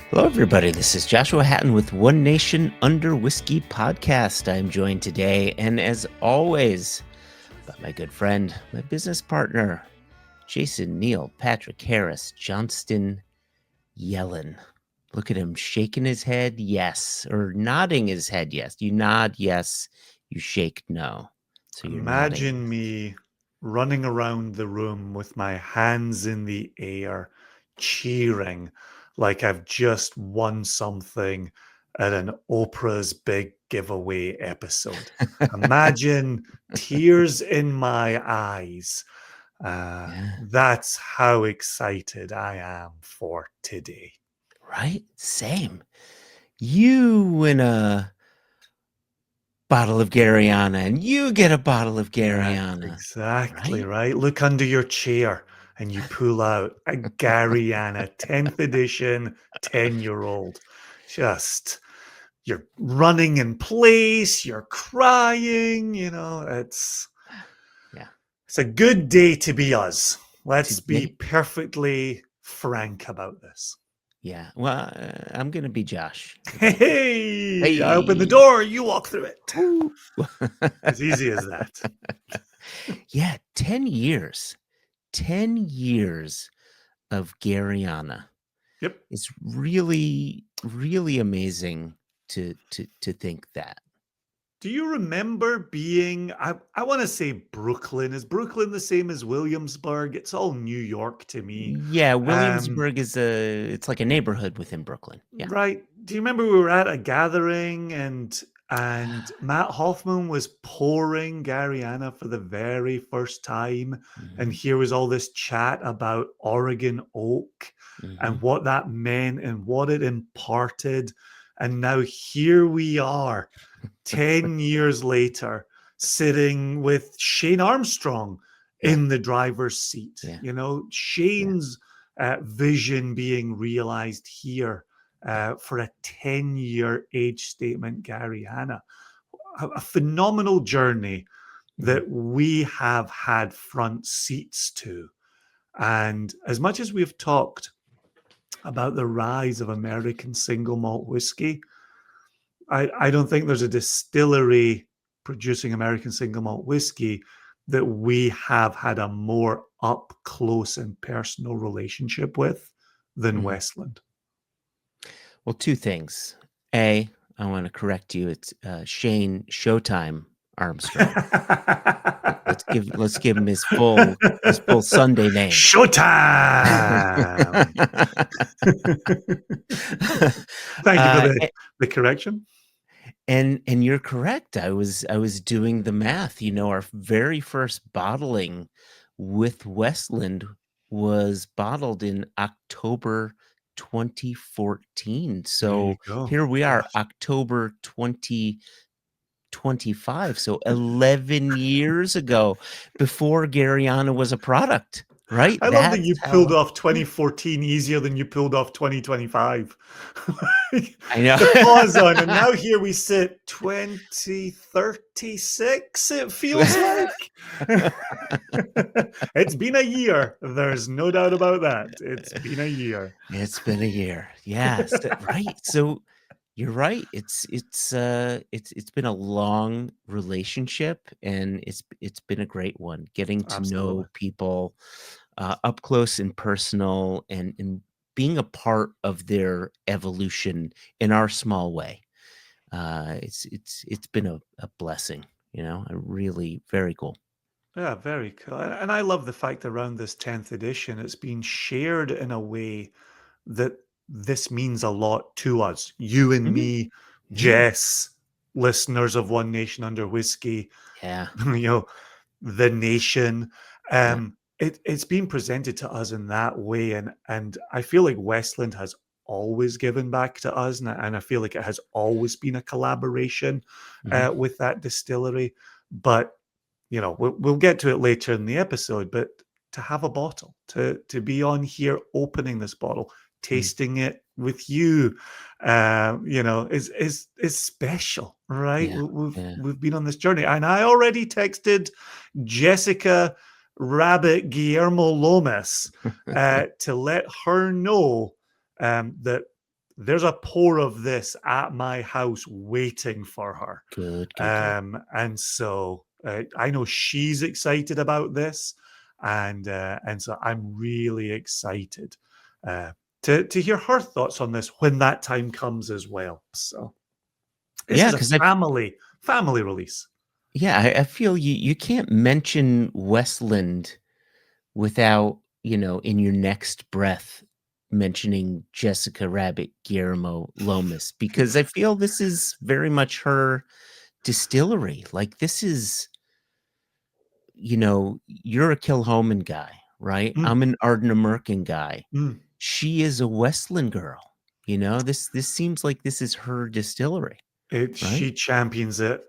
Hello, everybody. This is Joshua Hatton with One Nation Under Whiskey podcast. I'm joined today, and as always, by my good friend, my business partner, Jason Neal, Patrick Harris, Johnston Yellen. Look at him shaking his head, yes, or nodding his head, yes. You nod, yes. You shake, no. So you're nodding. Imagine me running around the room with my hands in the air, cheering like I've just won something at an Oprah's big giveaway episode. Imagine tears in my eyes. Yeah, That's how excited I am for today. right? Same. You win a bottle of Garryana, and you get a bottle of That's Garryana, exactly right? right. Look under your chair and you pull out a Garryana 10th edition 10-year-old. Just you're running in place, you're crying, Yeah. it's a good day to be us. Let's be Today, perfectly frank about this. yeah. Well, I'm gonna be Josh today. Hey, I open the Hey, door, you walk through it. woo. As easy as that. Yeah, 10 years. 10 years of Garryana. Yep. It's really, really amazing to think that. Do you remember being I want to say Brooklyn. Is Brooklyn the same as Williamsburg? It's all New York to me. Yeah, Um, Williamsburg is it's like a neighborhood within Brooklyn. Yeah. right. Do you remember we were at a gathering and Matt Hoffman was pouring Garryana for the very first time, and Mhm, here was all this chat about Oregon oak and mhm. what that meant and what it imparted. And now here we are 10 years later, sitting with Shane Armstrong Yeah, in the driver's seat. yeah, yeah, Shane's vision being realized here yeah. for a 10-year age statement, Garryana. A phenomenal journey Mhm, that we have had front seats to. And as much as we've talked about the rise of American single malt whiskey, I don't think there's a distillery producing American single malt whiskey that we have had a more up close and personal relationship with than mhm. Westland. Well, two things. A, I wanna correct you. It's, Shane Showtime Armstrong. Let's give him his full Sunday name. Showtime. Thank you for Uh, the correction. and you're correct. I was doing the math. Our very first bottling with Westland was bottled in October 2014. There you So go. here we are, Gosh. October 2025. So 11 years ago, before Garryana was a product, right? I love that That's you how pulled long. off 2014 easier than you pulled off 2025. I know. The pause on, and now here we sit 2036, it feels like. It's been a year. There's no doubt about that. It's been a year. It's been a year. Yes, right. So you're right. It's been a long relationship, and it's been a great one. Getting to Absolutely. know people up close and personal, and being a part of their evolution in our small way. It's been a blessing. A really very cool. Yeah, very cool. And I love the fact around this 10th edition, it's been shared in a way that this means a lot to us. You and Mhm. me, Yeah, Jess, listeners of One Nation Under Whiskey, yeah, you know, the nation. yeah. It's been presented to us in that way. And I feel like Westland has always given back to us. And I feel like it has always been a collaboration Mhm. with that distillery. But we'll get to it later in the episode, but to have a bottle, to be on here opening this bottle, Mm. tasting it with you, is special, right? Yeah, yeah. We've been on this journey, and I already texted Jessica Rabbit Guillermo Lomas to let her know that there's a pour of this at my house waiting for her. Good, good, good. And so I know she's excited about this, and so I'm really excited uh, to hear her thoughts on this when that time comes as well. So this Yeah, is a because I family release. yeah, I feel you can't mention Westland without, in your next breath mentioning Jessica Rabbit Guillermo Lomas, because I feel this is very much her distillery. Like, this is, you're a Kilhoman guy, right? Mm, I'm an Ardnamurchan guy. mm. She is a Westland girl. This seems like this is her distillery, right? She champions it.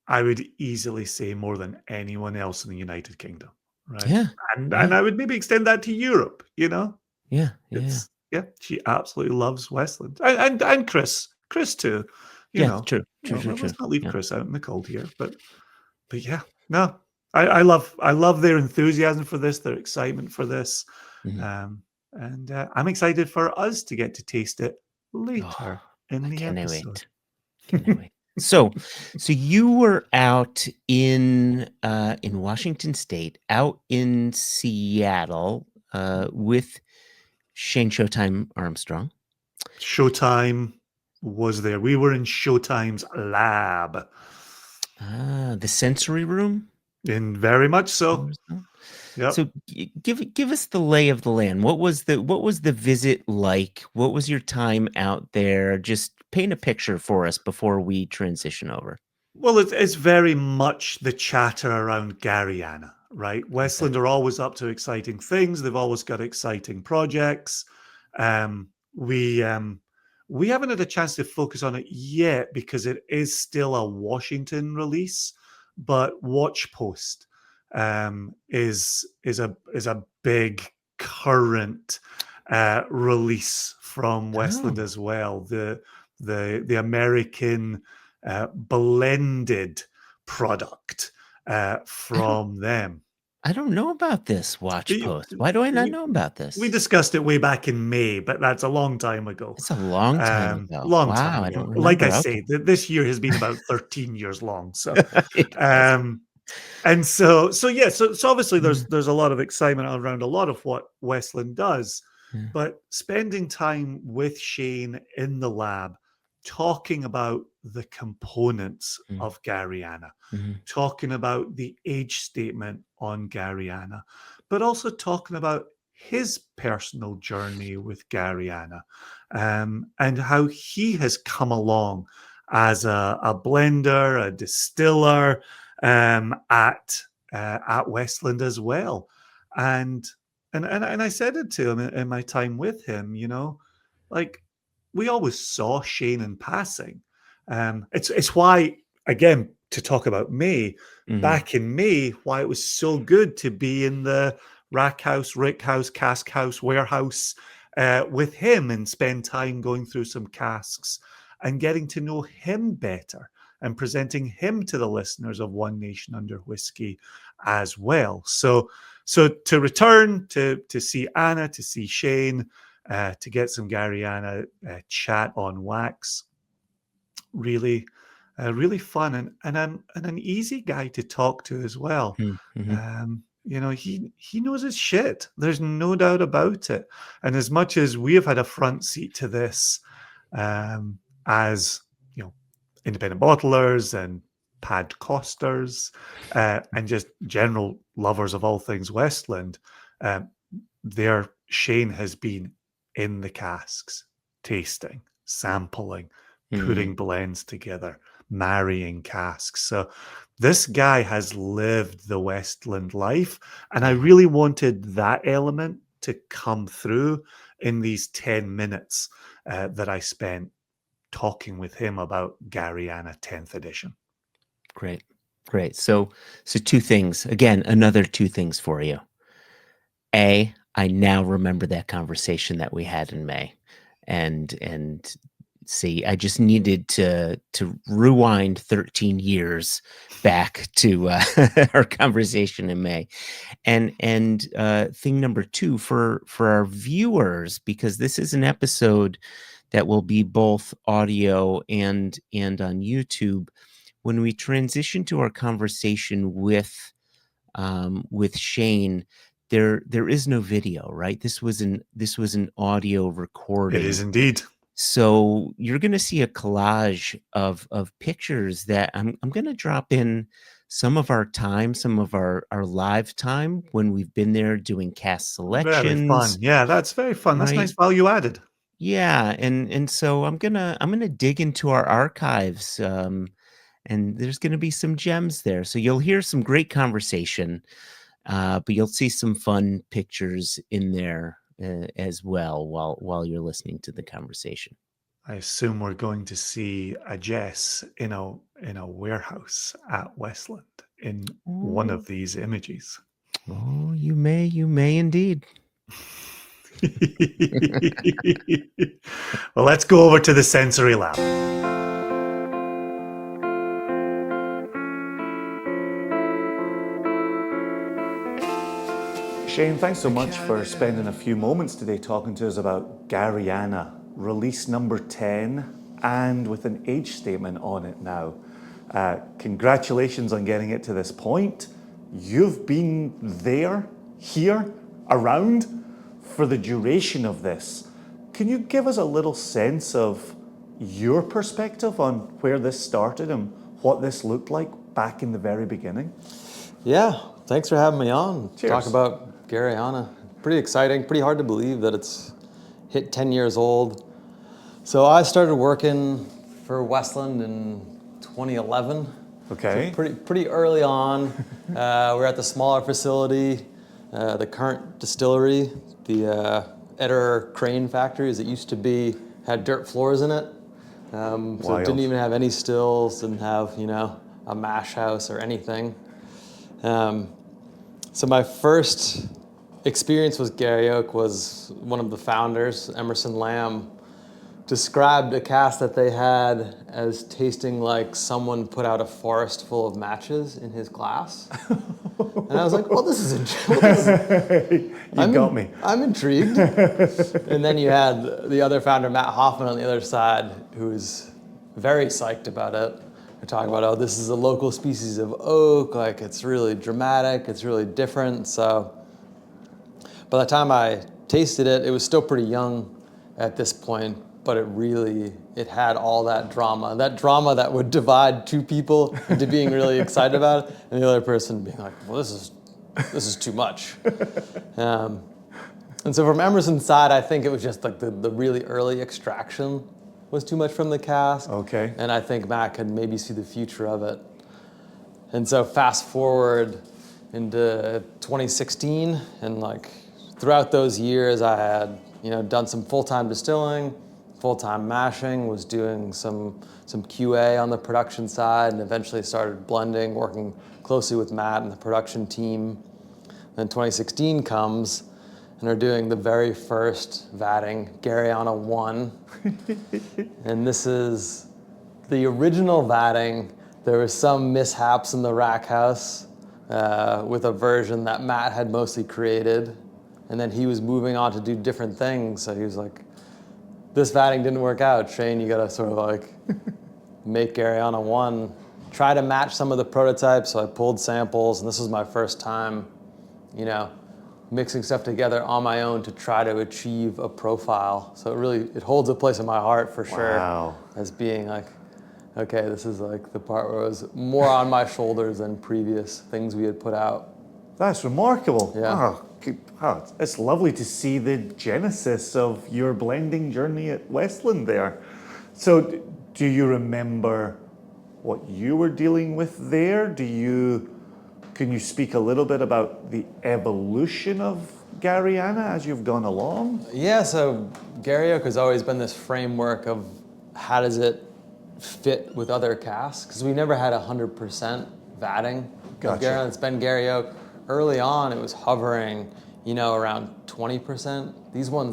I would easily say more than anyone else in the United Kingdom, right? Yeah. And Yeah. I would maybe extend that to Europe. Yeah. Yeah. Yeah. It's yeah, she absolutely loves Westland, and Chris too. You Yeah. know, True. True. True. let's True. not leave Yeah. Chris out in the cold here, but yeah, no, I love their enthusiasm for this, their excitement for this, Mhm. and I'm excited for us to get to taste it Oh, later in I the can't episode. wait. Can't wait. So you were out in Washington State, out in Seattle, with Shane Showtime Armstrong. Showtime was there. We were in Showtime's lab, Ah, the sensory room? and very much so. Armstrong? Yep. So give us the lay of the land. What was the visit like? What was your time out there? Just paint a picture for us before we transition over. Well, it's very much the chatter around Garryana, right? Okay. Westland are always up to exciting things. They've always got exciting projects. Um, we um, we haven't had a chance to focus on it yet because it is still a Washington release, but Watchpost is a big current release from Westland Oh, as well. The American blended product I don't from them. I don't know about this watch We, post. Why do I not we know about we this? discussed it way back in May, but that's a long time ago. It's a long time ago. Long time Wow, I don't ago. Like I remember. Okay. say, this year has been about 13 years long. So, It has. um, and so yeah, so obviously Yeah, there's a lot of excitement around a lot of what Westland does, yeah. but spending time with Shane in the lab, talking about the components Mm, of Garryana, mhm, talking about the age statement on Garryana, but also talking about his personal journey with Garryana, and how he has come along as a blender, a distiller, at Westland as well. And and I said it to him in my time with him, like we always saw Shane in passing. It's why, again, to talk about May, mhm, back in May, why it was so good to be in the rack house, rick house, cask house, warehouse with him and spend time going through some casks and getting to know him better and presenting him to the listeners of One Nation Under Whiskey as well. So to return to see Anna, to see Shane, to get some Garryana chat on wax, really, really fun, and an easy guy to talk to as well. mm, mhm, He knows his shit. There's no doubt about it. And as much as we have had a front seat to this, as independent bottlers and pad costers, and just general lovers of all things Westland, um, their Shane has been in the casks, tasting, sampling, mhm. putting blends together, marrying casks. So this guy has lived the Westland life, and I Yeah, really wanted that element to come through in these 10 minutes that I spent talking with him about Garryana 10th edition. great, great. So 2 things. Again, another 2 things for you. A, I now remember that conversation that we had in May, and See, I just needed to rewind 13 years back to our conversation in May. And thing number two for our viewers, because this is an episode that will be both audio and on YouTube. When we transition to our conversation with Shane, there is no video, right? This was an audio It is recording. indeed. So you're going to see a collage of pictures that I'm going to drop in some of our time, some of our live time when we've been there doing cast Very fun. selections, Yeah, that's very fun. That's nice right? value added. Yeah, and so I'm gonna dig into our archives, and there's gonna be some gems there. So you'll hear some great conversation, but you'll see some fun pictures in there as well while you're listening to the conversation. I assume we're going to see a Jess in a warehouse at Westland in one Oh, of these images. oh, you may indeed. Well, let's go over to the sensory lab. Shane, thanks so much for spending a few moments today talking to us about Garryana, release number 10, and with an age statement on it now. Congratulations on getting it to this point. You've been there, here, around for the duration of this. Can you give us a little sense of your perspective on where this started and what this looked like back in the very beginning? Yeah, thanks for having me on. Cheers. Talk about Garryana. Pretty exciting, pretty hard to believe that it's hit 10 years old. So I started working for Westland in 2011. Okay. So pretty early on. We're at the smaller facility, the current distillery, the Eder Crane factory, as it used to be, had dirt floors in it. So it didn't even have any stills, didn't have, a mash house or anything. So my first experience with Garryoak was one of the founders, Emerson Lamb, described a cask that they had as tasting like someone put out a forest full of matches in his glass. And I was like, well, this is interesting. You got me. I'm intrigued. And then you had the other founder, Matt Hoffman, on the other side, who was very psyched about it. They're talking about, oh, this is a local species of oak, like it's really dramatic, it's really different. So by the time I tasted it, it was still pretty young at this point, but it had all that drama that would divide two people into being really excited about it, and the other person being like, well, this is too much. And so from Emerson's side, I think it was just like the really early extraction was too much from the cask. Okay. And I think Matt could maybe see the future of it. And so fast forward into 2016, and like throughout those years, I had done some full-time distilling, full-time mashing, was doing some QA on the production side, and eventually started blending, working closely with Matt and the production team. Then 2016 comes, and we're doing the very first vatting, Garryana 1. And this is the original vatting. There was some mishaps in the rack house with a version that Matt had mostly created. And then he was moving on to do different things. So he was like, this vatting didn't work out. Shane, you gotta sort of like make Garryana 1. Try to match some of the prototypes. So I pulled samples, and this was my first time, mixing stuff together on my own to try to achieve a profile. So it holds a place in my heart for sure. Wow. As being like, okay, this is like the part where it was more on my shoulders than previous things we had put out. That's remarkable. Yeah. It's lovely to see the genesis of your blending journey at Westland there. So do you remember what you were dealing with there? Can you speak a little bit about the evolution of Garryana as you've gone along? Yeah, so Garryoak has always been this framework of how does it fit with other casks? Because we never had 100% vatting. Gotcha. Garryana, it's been Garryoak. Early on, it was hovering, around 20%.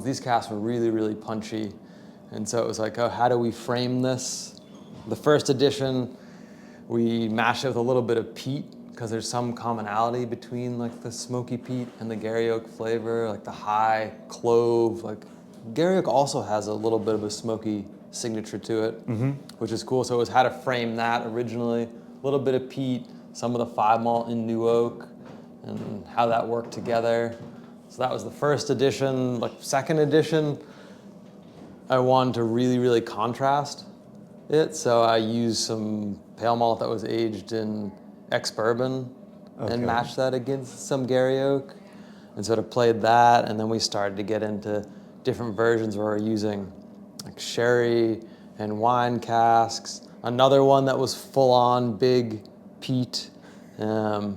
These casks were really, really punchy. And so it was like, oh, how do we frame this? The first edition, we mashed it with a little bit of peat because there's some commonality between like the smoky peat and the Gary Oak flavor, like the high clove. Like Gary Oak also has a little bit of a smoky signature to it, which is cool. So it was how to frame that originally. A little bit of peat, some of the 5 malt in new oak, and how that worked together. So that was the first edition. Like second edition, I wanted to really, really contrast it. So I used some pale malt that was aged in ex-bourbon and matched that against some Gary Oak and sort of played that. And then we started to get into different versions where we're using like sherry and wine casks. Another one that was full on big peat. But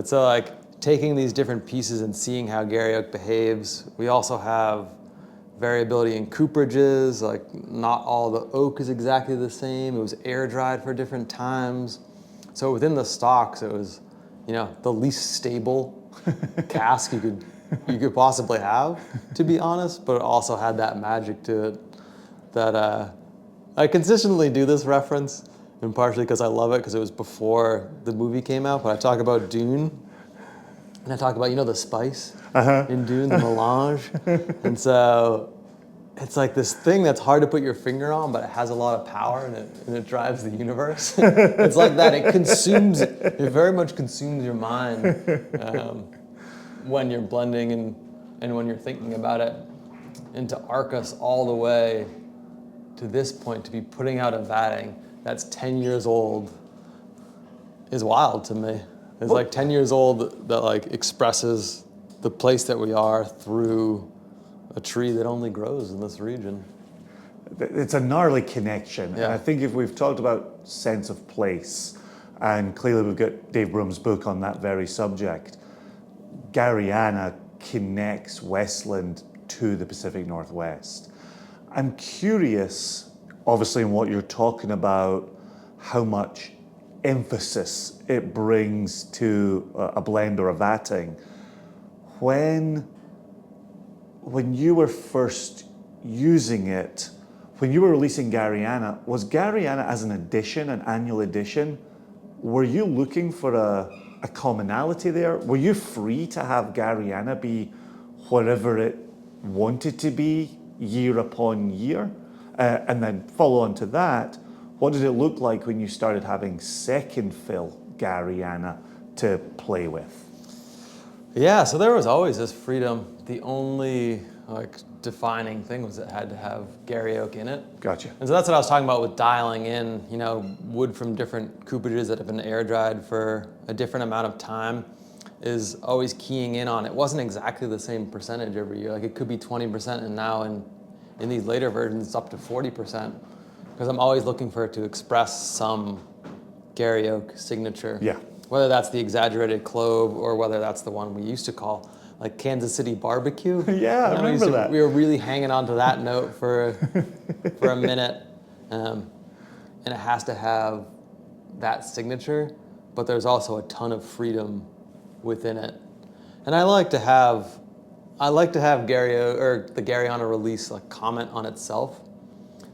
so like taking these different pieces and seeing how Gary Oak behaves. We also have variability in cooperages, like not all the oak is exactly the same. It was air dried for different times. So within the stocks, it was, the least stable cask you could possibly have, to be honest, but it also had that magic to it that I consistently do this reference, and partially because I love it because it was before the movie came out, but I talk about Dune, and I talk about, the spice in Dune, the melange, and so it's like this thing that's hard to put your finger on, but it has a lot of power and it drives the universe. It's like that. It very much consumes your mind when you're blending and when you're thinking about it. And to arc us all the way to this point, to be putting out a vatting that's 10 years old is wild to me. It's like 10 years old that like expresses the place that we are through a tree that only grows in this region. It's a gnarly connection. Yeah. And I think if we've talked about sense of place, and clearly we've got Dave Broom's book on that very subject, Garryana connects Westland to the Pacific Northwest. I'm curious, obviously, in what you're talking about, how much emphasis it brings to a blend or a vatting. When you were first using it, when you were releasing Garryana, was Garryana as an edition, an annual edition? Were you looking for a commonality there? Were you free to have Garryana be wherever it wanted to be year upon year? And then follow on to that, what did it look like when you started having second fill Garryana to play with? Yeah, so there was always this freedom. The only defining thing was it had to have Gary Oak in it. Gotcha. And so that's what I was talking about with dialing in, wood from different cooperages that have been air dried for a different amount of time is always keying in on. It wasn't exactly the same percentage every year. Like it could be 20% and now in these later versions it's up to 40% because I'm always looking for it to express some Gary Oak signature. Yeah. Whether that's the exaggerated clove or whether that's the one we used to call like Kansas City barbecue. Yeah, I remember that. We were really hanging on to that note for a minute. And it has to have that signature, but there's also a ton of freedom within it. And I like to have Gary or the Garryana release like comment on itself.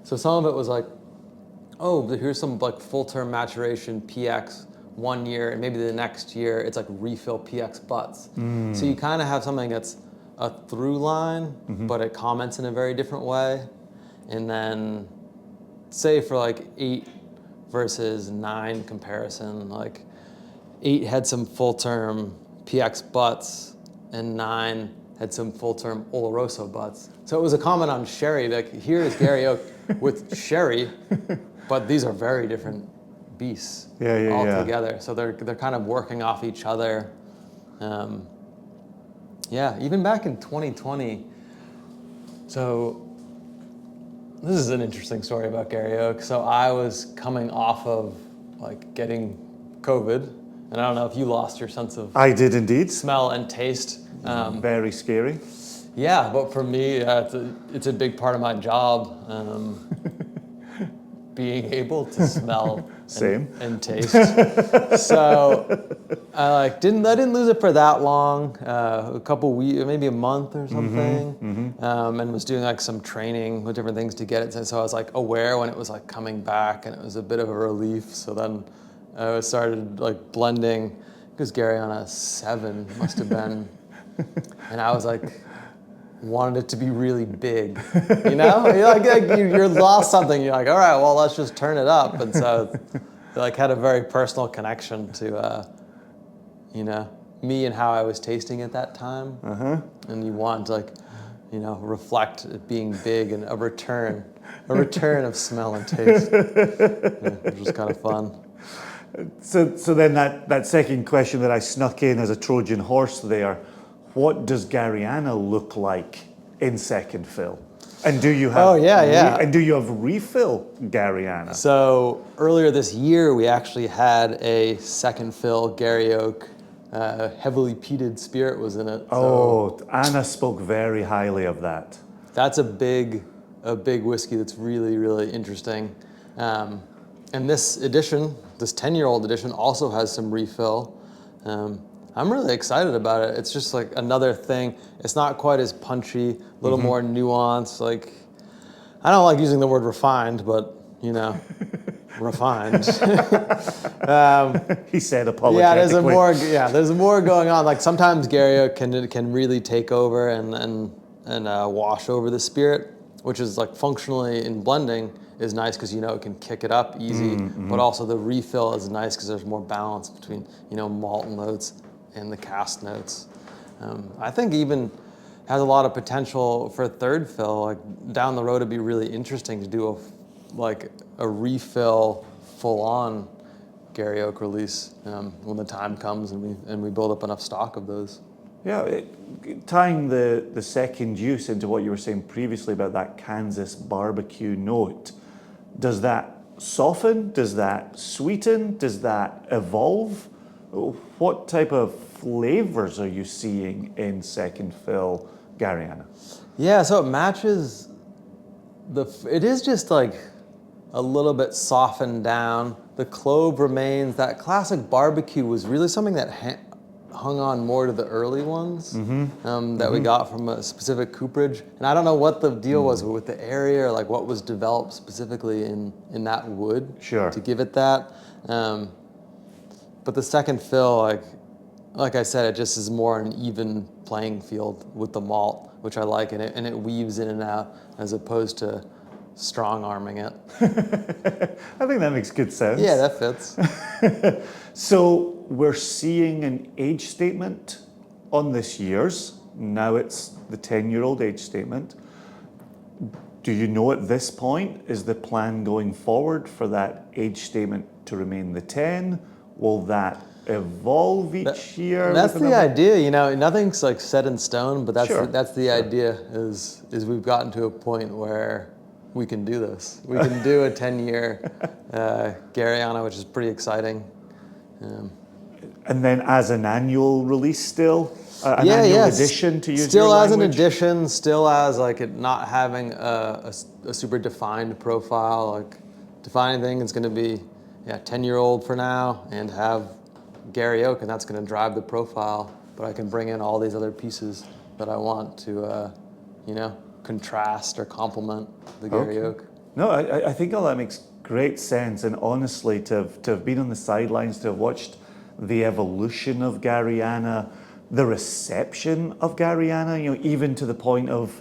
So some of it was like, oh, here's some like full term maturation PX 1 year, and maybe the next year it's like refill PX butts. So you kind of have something that's a through line, but it comments in a very different way. And then say for like 8 versus 9 comparison, like 8 had some full term PX butts and 9 had some full term Oloroso butts. So it was a comment on sherry, like here is Gary Oak with sherry, but these are very different beasts altogether. So they're kind of working off each other. Even back in 2020. So this is an interesting story about Gary Oak. So I was coming off of like getting COVID, and I don't know if you lost your sense of I did indeed. smell and taste. Very scary. Yeah, but for me, it's a big part of my job. being able to smell Same. and taste. So I didn't lose it for that long, a couple weeks, maybe a month or something, and was doing like some training with different things to get it. So I was like aware when it was like coming back, and it was a bit of a relief. So then I started like blending. It was Garryana 7, must have been, and I was like, wanted it to be really big, you know? You're lost something. You're like, all right, well, let's just turn it up. And so, like, had a very personal connection to, me and how I was tasting at that time. And you want to, like, reflect it being big and a return of smell and taste, which was kind of fun. So then that second question that I snuck in as a Trojan horse there, what does Garryana look like in second fill? And do you have and do you have refill Garryana? So earlier this year, we actually had a second fill Gary Oak, heavily peated spirit was in it. So Anna spoke very highly of that. That's a big whiskey that's really, really interesting. And this edition, this 10-year-old edition, also has some refill. I'm really excited about it. It's just like another thing. It's not quite as punchy, a little more nuanced. Like, I don't like using the word refined, but refined. He said apologetically. There's more going on. Like sometimes Gary Oak can really take over and wash over the spirit, which is like functionally in blending is nice because it can kick it up easy, but also the refill is nice because there's more balance between malt notes and the cask notes. I think even has a lot of potential for a third fill. Like down the road, it'd be really interesting to do a refill full-on Gary Oak release when the time comes and we build up enough stock of those. Yeah, tying the second use into what you were saying previously about that Kansas barbecue note, does that soften? Does that sweeten? Does that evolve? What type of flavors are you seeing in second fill Garryana? Yeah, so it matches it is just like a little bit softened down. The clove remains. That classic barbecue was really something that hung on more to the early ones that we got from a specific cooperage. And I don't know what the deal was with the area or like what was developed specifically in that wood to give it that. But the second fill, like I said, it just is more an even playing field with the malt, which I like, and it weaves in and out as opposed to strong arming it. I think that makes good sense. Yeah, that fits. So we're seeing an age statement on this year's. Now it's the 10-year-old age statement. Do you know at this point, is the plan going forward for that age statement to remain the 10? Will that evolve each year? That's the idea. Nothing's like set in stone, but that's the idea is we've gotten to a point where we can do this. We can do a 10-year Garryana, which is pretty exciting. And then as an annual release still? Annual edition to use still your as language? an edition, still as like it not having a super defined profile. Like defining thing is going to be 10-year-old for now and have Gary Oak, and that's going to drive the profile. But I can bring in all these other pieces that I want to, contrast or complement the Gary Oak. No, I think all that makes great sense. And honestly, to have been on the sidelines, to have watched the evolution of Garryana, the reception of Garryana, even to the point of,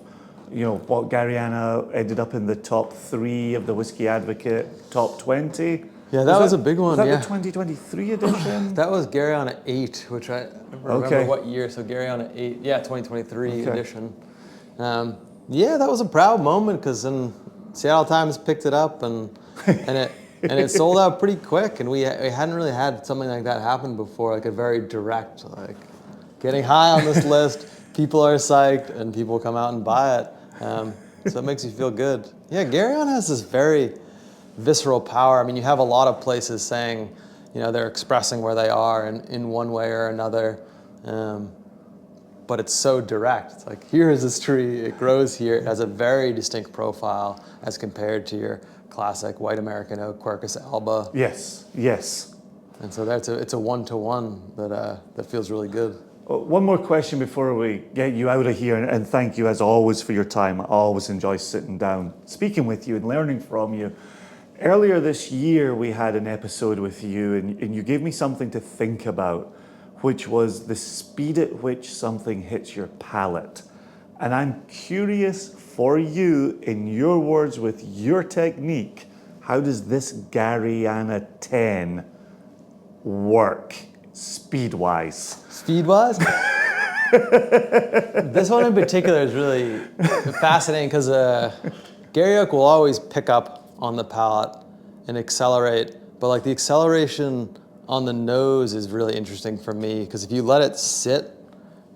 what Garryana ended up in the top 3 of the Whiskey Advocate top 20. Yeah, that was a big one. Was that the 2023 edition? That was Garryana 8, which I remember what year. So Garryana 8, 2023 edition. That was a proud moment because then Seattle Times picked it up and it sold out pretty quick. And we hadn't really had something like that happen before, like a very direct, like getting high on this list. People are psyched and people come out and buy it. So it makes you feel good. Yeah, Garryana has this very visceral power. I mean, you have a lot of places saying, they're expressing where they are in one way or another. but it's so direct. It's like, here is this tree, it grows here, it has a very distinct profile as compared to your classic white American oak, Quercus alba. Yes. And so it's a one-to-one that feels really good. One more question before we get you out of here, and thank you as always for your time. I always enjoy sitting down, speaking with you and learning from you. Earlier this year, we had an episode with you, and you gave me something to think about, which was the speed at which something hits your palate. And I'm curious for you, in your words, with your technique, how does this Garryana 10 work speed-wise? Speed-wise? This one in particular is really fascinating because Gary Oak will always pick up on the palate and accelerate, but like the acceleration on the nose is really interesting for me because if you let it sit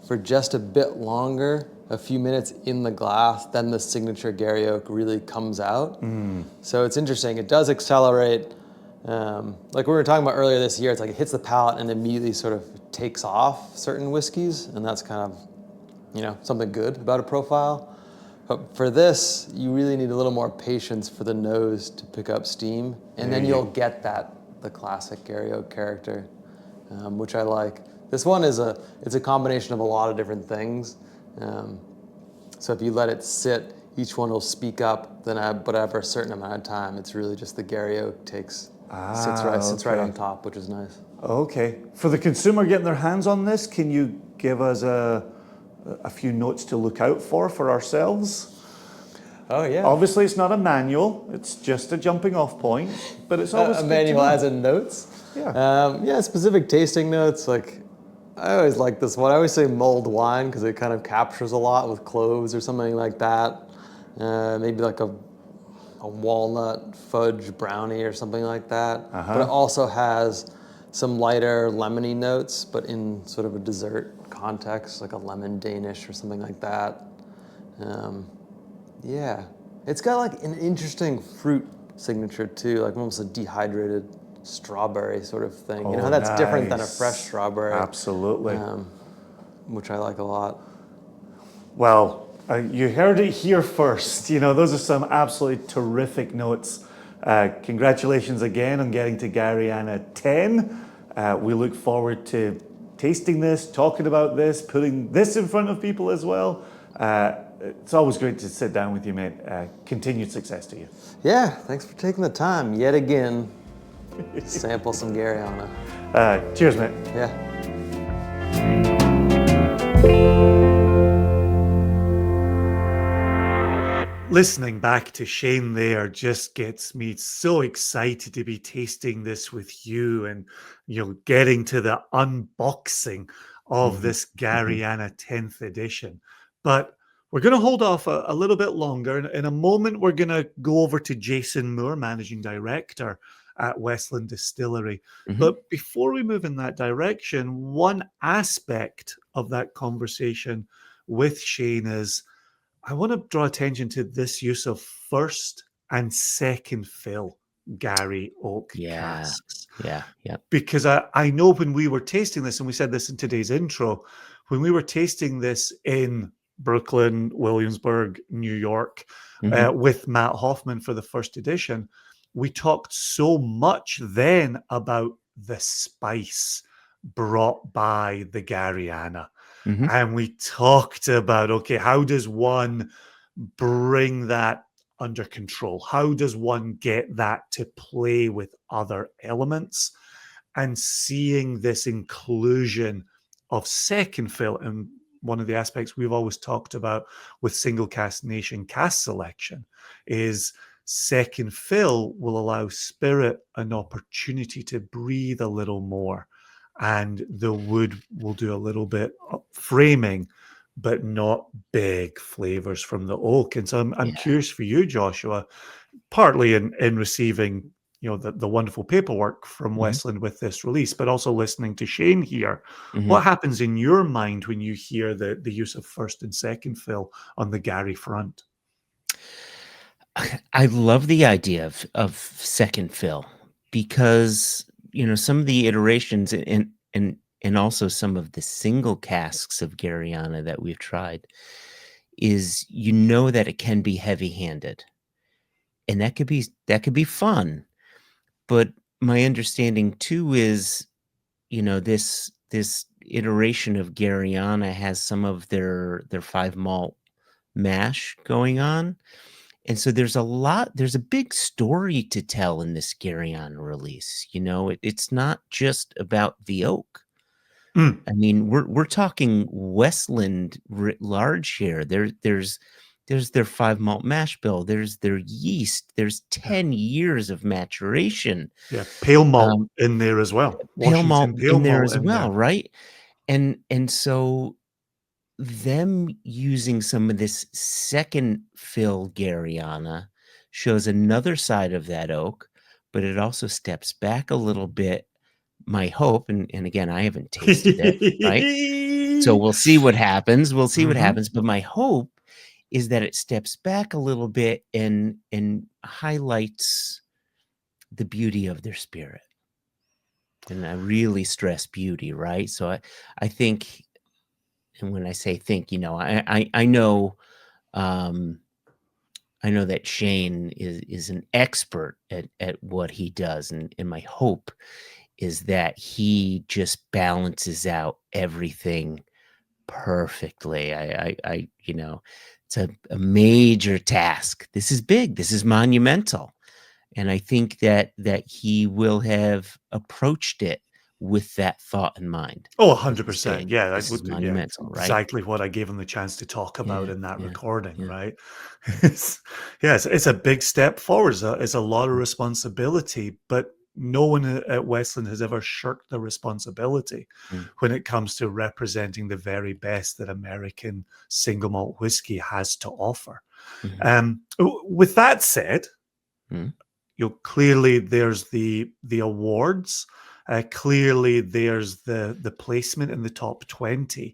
for just a bit longer, a few minutes in the glass, then the signature Gary Oak really comes out. So it's interesting. It does accelerate. Like we were talking about earlier this year, it's like it hits the palate and immediately sort of takes off certain whiskeys, and that's kind of, something good about a profile. But for this, you really need a little more patience for the nose to pick up steam, and then you'll get the classic Gary Oak character, which I like. This one it's a combination of a lot of different things. So if you let it sit, each one will speak up. Then, but after a certain amount of time, it's really just the Gary Oak sits right on top, which is nice. Okay. For the consumer getting their hands on this, can you give us a few notes to look out for ourselves? Oh, yeah. Obviously, it's not a manual. It's just a jumping off point, but it's always a manual as in notes? Yeah. Specific tasting notes. Like, I always like this one. I always say mulled wine because it kind of captures a lot with cloves or something like that. Maybe like a walnut fudge brownie or something like that. But it also has some lighter lemony notes, but in sort of a dessert context, like a lemon Danish or something like that. It's got like an interesting fruit signature too, like almost a dehydrated strawberry sort of thing. You know how that's different than a fresh strawberry. Absolutely. Which I like a lot. Well, you heard it here first. Those are some absolutely terrific notes. Congratulations again on getting to Garryana 10. We look forward to tasting this, talking about this, putting this in front of people as well. It's always great to sit down with you, mate. Continued success to you. Yeah, thanks for taking the time yet again. Sample some Garryana. Cheers, mate. Yeah. Listening back to Shane there just gets me so excited to be tasting this with you and, getting to the unboxing of this Garryana 10th edition. But we're going to hold off a little bit longer. In a moment, we're going to go over to Jason Moore, Managing Director at Westland Distillery. But before we move in that direction, one aspect of that conversation with Shane is I want to draw attention to this use of first and second fill Gary Oak casks. Yeah. Because I know when we were tasting this, and we said this in today's intro, when we were tasting this in Brooklyn, Williamsburg, New York, with Matt Hoffman for the first edition, we talked so much then about the spice brought by the Garryana. And we talked about, okay, how does one bring that under control? How does one get that to play with other elements? And seeing this inclusion of second fill, and one of the aspects we've always talked about with Single Cask Nation cask selection is second fill will allow spirit an opportunity to breathe a little more. And the wood will do a little bit of framing, but not big flavors from the oak. And so I'm curious for you, Joshua, partly in receiving the wonderful paperwork from Westland with this release, but also listening to Shane here. What happens in your mind when you hear the use of first and second fill on the Gary front? I love the idea of second fill because some of the iterations and and also some of the single casks of Garryana that we've tried, is that it can be heavy-handed, and that could be fun. But my understanding too is, this iteration of Garryana has some of their 5 malt mash going on, and so there's a big story to tell in this Garryana release. It's not just about the oak. Mm. I mean, we're talking Westland writ large here. There's their 5 malt mash bill, there's their yeast, there's Yeah. 10 years of maturation, Yeah. Pale malt um, in there as well. pale malt Washington pale in there malt as in there. well, right? And so them using some of this second fill Garryana shows another side of that oak, but it also steps back a little bit, my hope, and again, I haven't tasted it, right? So we'll see what happens, Mhm. but my hope is that it steps back a little bit and highlights the beauty of their spirit, and I really stress beauty, right? So I think, and when I say think, um, I know that Shane is an expert at what he does, and my hope is that he just balances out everything perfectly. It's a major task. This is big. This is monumental, and I think that he will have approached it with that thought in mind. Oh, This is big. 100%. Yeah, I This is would. Yeah, it's monumental, right? exactly what I gave him the chance to talk about Yeah, in that yeah, recording, yeah. right? It's, yeah, it's a big step forward. It's a lot of responsibility, but no one at Westland has ever shirked the responsibility Mm, when it comes to representing the very best that American single malt whiskey has to offer. mhm, With that said, mm, clearly there's the awards. Clearly there's the placement in the top 20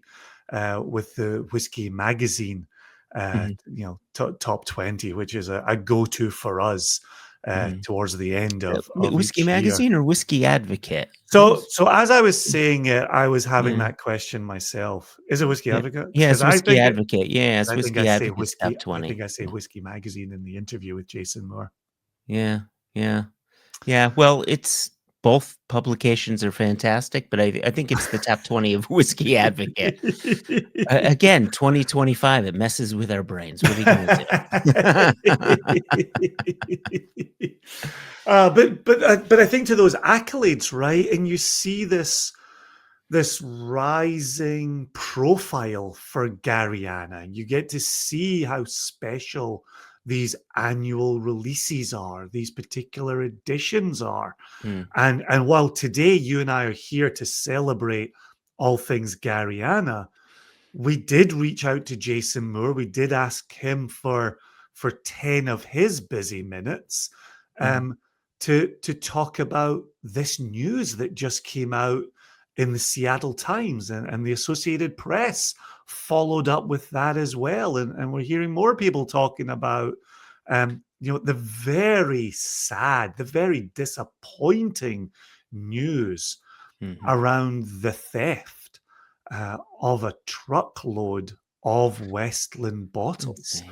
with the Whiskey Magazine, mhm, top 20, which is a go-to for us mhm. towards the end of Whiskey each year. Magazine or Whiskey Advocate? So as I was saying it, I was having Yeah, that question myself. Is it Whiskey yeah. Advocate? Yeah, Because it's Whiskey Advocate. Yeah, it's I think Whiskey I say Advocate's top whiskey. I 20. think I say Yeah, Whiskey Magazine in the interview with Jason Moore. yeah, yeah. Yeah, well, it's both publications are fantastic, but I think it's the top 20 of Whiskey Advocate. Again, 2025, it messes with our brains. What are you gonna do? But I think to those accolades, right? And you see this rising profile for Garryana, and you get to see how special these annual releases are, these particular editions are. Mm, And while today you and I are here to celebrate all things Garryana, we did reach out to Jason Moore. We did ask him for 10 of his busy minutes mhm, um, to talk about this news that just came out in the Seattle Times, and the Associated Press followed up with that as well. And we're hearing more people talking about the very sad, the very disappointing news mhm. around the theft of a truckload of Westland bottles, Insane.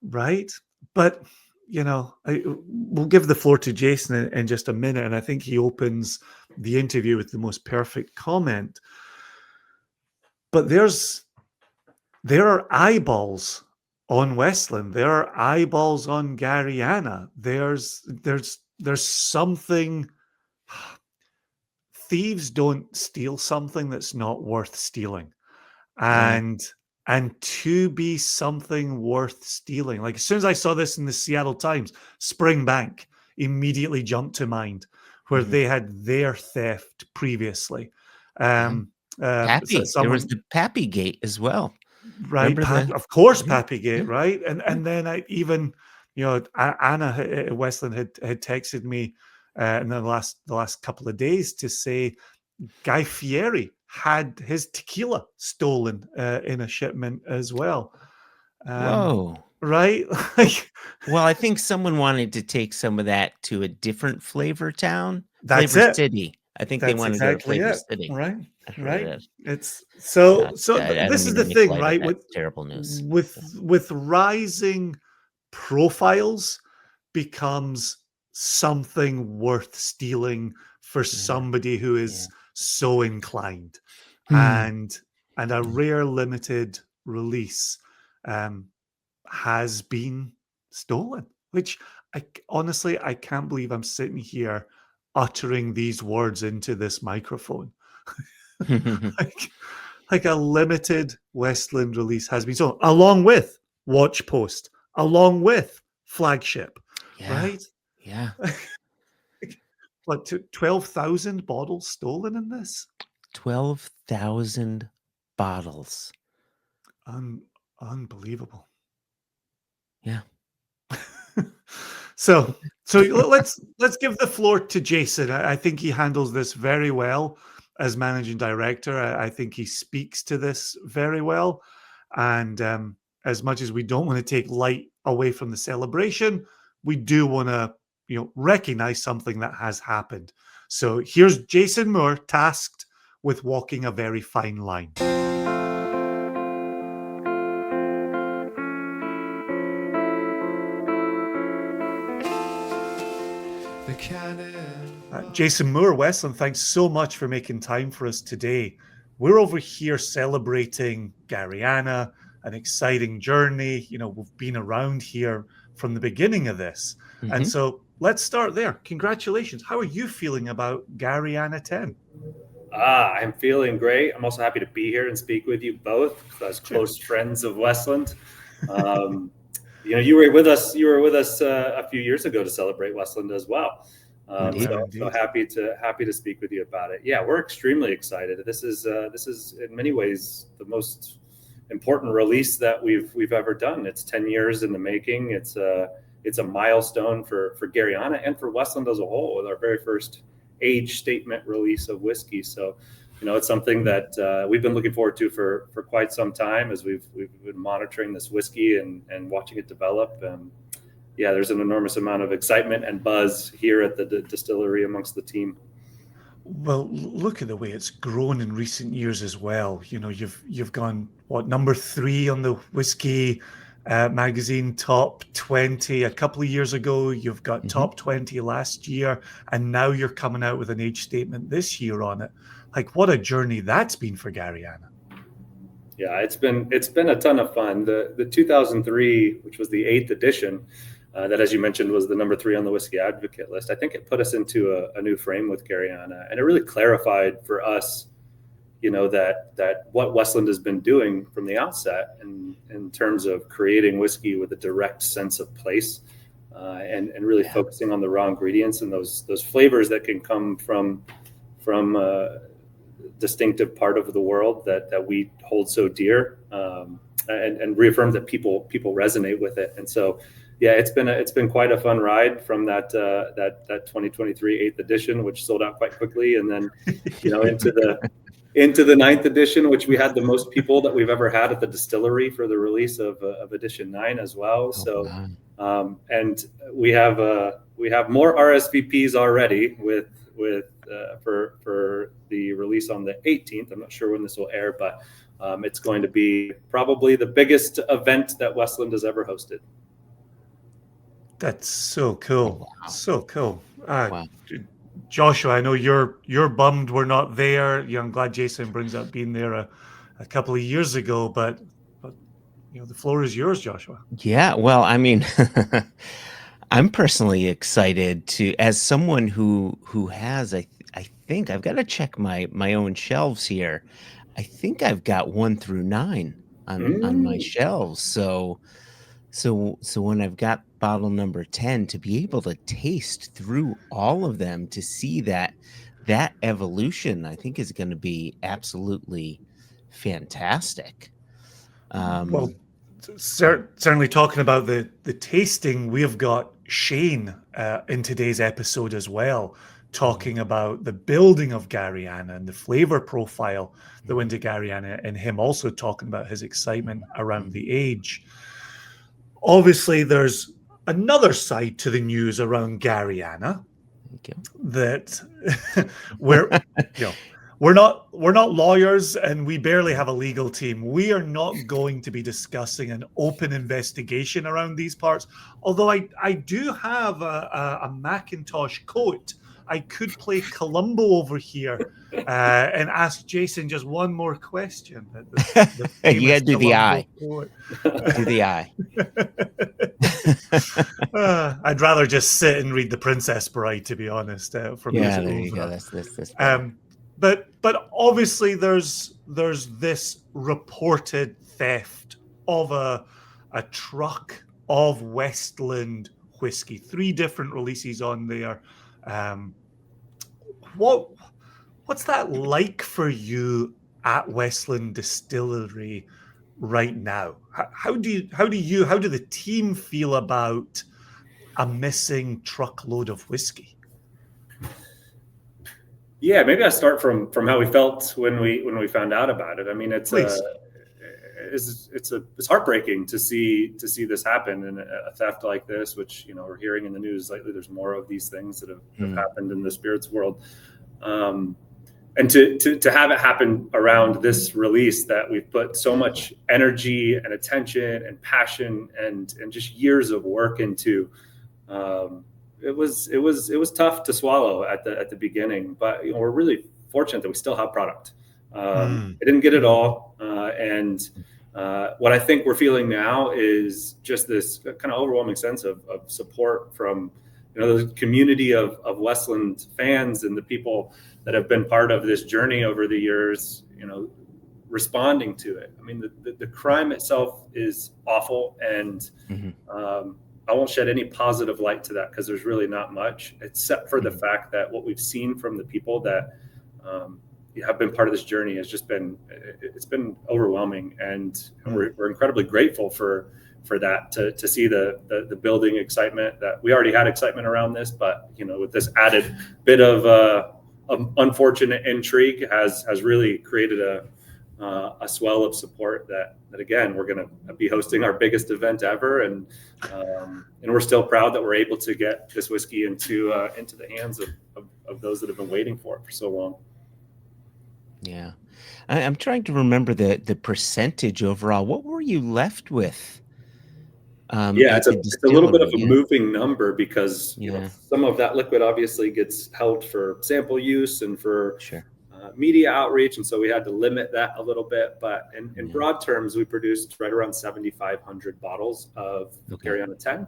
right? But we'll give the floor to Jason in just a minute, and I think he opens the interview with the most perfect comment. But there are eyeballs on Westland. There are eyeballs on Garryana. There's something. Thieves don't steal something that's not worth stealing. Yeah. And to be something worth stealing, like as soon as I saw this in the Seattle Times, Springbank immediately jumped to mind, where Mhm. they had their theft previously. Yeah. um so Pappy. There was someone, the Pappy Gate as well. right, Remember the Of course, Yeah, Pappygate, yeah, right? yeah. And then I even, Anna at Westland had texted me in the last couple of days to say Guy Fieri had his tequila stolen in a shipment as well. Um, Whoa. right? Oh, Like, well, I think someone wanted to take some of that to a different that's flavor it. city. I think they That's wanted to exactly flavor it, city. right? That's what it Right. is. It's so Gosh, so I don't this is mean the to make thing, light of right? that With terrible news. with with rising profiles becomes something worth stealing for Yeah. somebody who Yeah. is so inclined. Hmm. And a rare limited release um, has been stolen, which honestly, I can't believe I'm sitting here uttering these words into this microphone. like, like a limited Westland release has been stolen, along with Watchpost, along with Flagship, Yeah. right? Yeah. What, 12,000 bottles stolen in this? 12,000 bottles. Un- Unbelievable. Yeah. so let's give the floor to Jason. I think he handles this very well as managing director. I think he speaks to this very well. And as much as we don't want to take light away from the celebration, we do want to recognize something that has happened. So here's Jason Moore tasked with walking a very fine line. Jason Moore, Westland, thanks so much for making time for us today. We're over here celebrating Garryana, an exciting journey. We've been around here from the beginning of this. And Mhm. so let's start there. Congratulations. How are you feeling about Garryana 10? I'm feeling great. I'm also happy to be here and speak with you both as close friends of Westland. You were with us. You were with us a few years ago to celebrate Westland as well. Indeed. So happy to speak with you about it. Yeah, we're extremely excited. This is in many ways the most important release that we've ever done. It's 10 years in the making. It's a milestone for Garryana and for Westland as a whole with our very first age statement release of whiskey. So, it's something that we've been looking forward to for quite some time as we've been monitoring this whiskey and watching it develop. And yeah, there's an enormous amount of excitement and buzz here at the distillery amongst the team. Well, look at the way it's grown in recent years as well. You've gone number 3 on the whiskey magazine top 20 a couple of years ago. You've got top 20 last year, and now you're coming out with an age statement this year on it. Like, what a journey that's been for Garryana. Yeah, it's been a ton of fun. The 2003, which was the 8th edition, that, as you mentioned, was the number 3 on the Whiskey Advocate list. I think it put us into a new frame with Garryana, and it really clarified for us, that what Westland has been doing from the outset, in terms of creating whiskey with a direct sense of place, and really focusing on the raw ingredients and those flavors that can come from distinctive part of the world that we hold so dear, and reaffirm that people resonate with it. And so, yeah, it's been quite a fun ride from that 2023 8th edition, which sold out quite quickly, and then into the 9th edition, which we had the most people that we've ever had at the distillery for the release of edition 9 as well. And we have more RSVPs already for the release on the 18th. I'm not sure when this will air, but it's going to be probably the biggest event that Westland has ever hosted. That's so cool. Wow. So cool. Wow. Joshua, I know you're bummed we're not there. I'm glad Jason brings up being there a couple of years ago, but the floor is yours, Joshua. Yeah, well, I mean, I'm personally excited as someone who has I think I've got to check my own shelves here. I think I've got 1 through 9 on my shelves. So when I've got bottle number 10, to be able to taste through all of them to see that evolution, I think is going to be absolutely fantastic. Well, certainly talking about the tasting, we have got Shane in today's episode as well, talking about the building of Garryana and the flavor profile that went to Garryana, and him also talking about his excitement around the age. Obviously, there's another side to the news around Garryana, Thank you. that we're you know we're not lawyers, and we barely have a legal team. We are not going to be discussing an open investigation around these parts. Although I do have a Macintosh coat. I could play Columbo over here and ask Jason just one more question. The You famous gotta do the Columbo eye. quote. Do the eye. I'd rather just sit and read The Princess Bride, to be honest. For me, Yeah, it's there you go. over. That's better. But obviously there's this reported theft of a truck of Westland whiskey. 3 different releases on there. What's that like for you at Westland Distillery right now? How do the team feel about a missing truckload of whiskey? Yeah, maybe I start from how we felt when we found out about it. I mean, it's heartbreaking to see this happen, and a theft like this, which we're hearing in the news lately. There's more of these things that have happened in the spirits world, and to have it happen around this release that we've put so much energy and attention and passion and just years of work into. It was tough to swallow at the beginning, but we're really fortunate that we still have product. I didn't get it all, and what I think we're feeling now is just this kind of overwhelming sense of support from the community of Westland fans and the people that have been part of this journey over the years. Responding to it. I mean, the crime itself is awful, and I won't shed any positive light to that because there's really not much, except for the fact that what we've seen from the people that have been part of this journey has just been overwhelming, and we're incredibly grateful for that, to see the building excitement. That we already had excitement around this, but with this added bit of unfortunate intrigue has really created a swell of support that again, we're going to be hosting our biggest event ever, and we're still proud that we're able to get this whiskey into the hands of those that have been waiting for it for so long. Yeah, I'm trying to remember the percentage overall. What were you left with? It's a little bit of a moving number because Yeah. Some of that liquid obviously gets held for sample use and for Sure. media outreach, and so we had to limit that a little bit. But in broad terms, we produced right around 7,500 bottles of Garryana 10,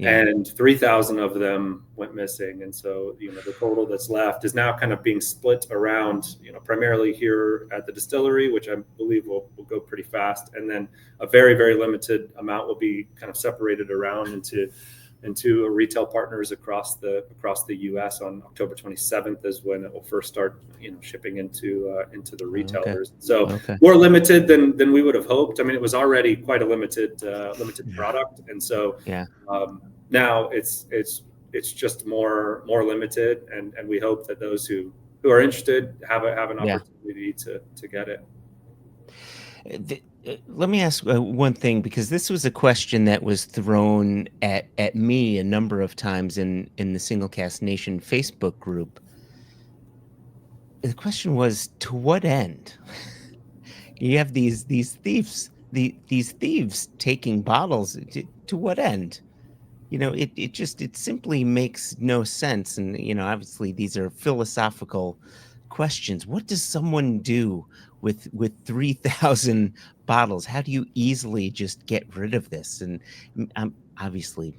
and 3,000 of them went missing. And so the total that's left is now kind of being split around primarily here at the distillery, which I believe will go pretty fast, and then a very, very limited amount will be kind of separated around into retail partners across the U.S. on October 27th is when it will first start shipping into the retailers. So more limited than we would have hoped. I mean, it was already quite a limited product, and so now it's just more limited, and we hope that those who are interested have an opportunity to get it. Let me ask one thing, because this was a question that was thrown at me a number of times in the Single Cask Nation Facebook group. The question was, to what end? You have these thieves, these thieves taking bottles. To what end? It simply makes no sense. And obviously these are philosophical questions. What does someone do with 3,000 bottles? How do you easily just get rid of this? And obviously,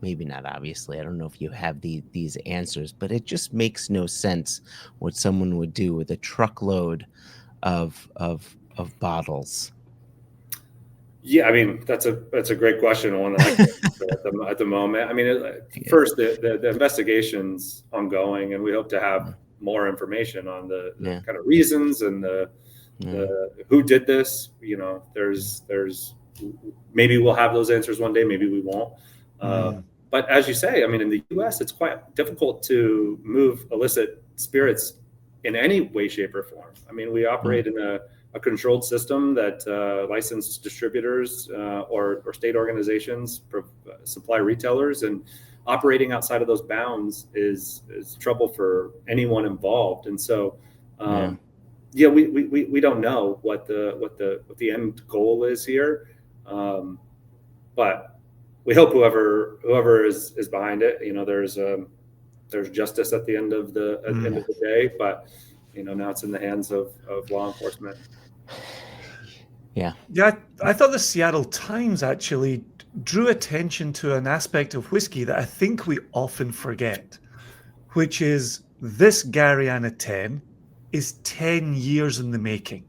maybe not obviously, I don't know if you have these answers, but it just makes no sense what someone would do with a truckload of bottles. Yeah, I mean, that's a great question, one that I can't answer at the moment. I mean, first, the investigation's ongoing, and we hope to have more information on the kind of reasons and the who did this. There's maybe we'll have those answers one day, maybe we won't. But as you say, I mean, in the U.S., it's quite difficult to move illicit spirits in any way, shape, or form. I mean, we operate in a controlled system that licensed distributors or state organizations supply retailers, and operating outside of those bounds is trouble for anyone involved. And so, we don't know what the end goal is here, but we hope whoever is behind it, there's justice at the end of the day. But now it's in the hands of law enforcement. Yeah. I thought the Seattle Times actually drew attention to an aspect of whiskey that I think we often forget, which is this Garryana 10 is 10 years in the making.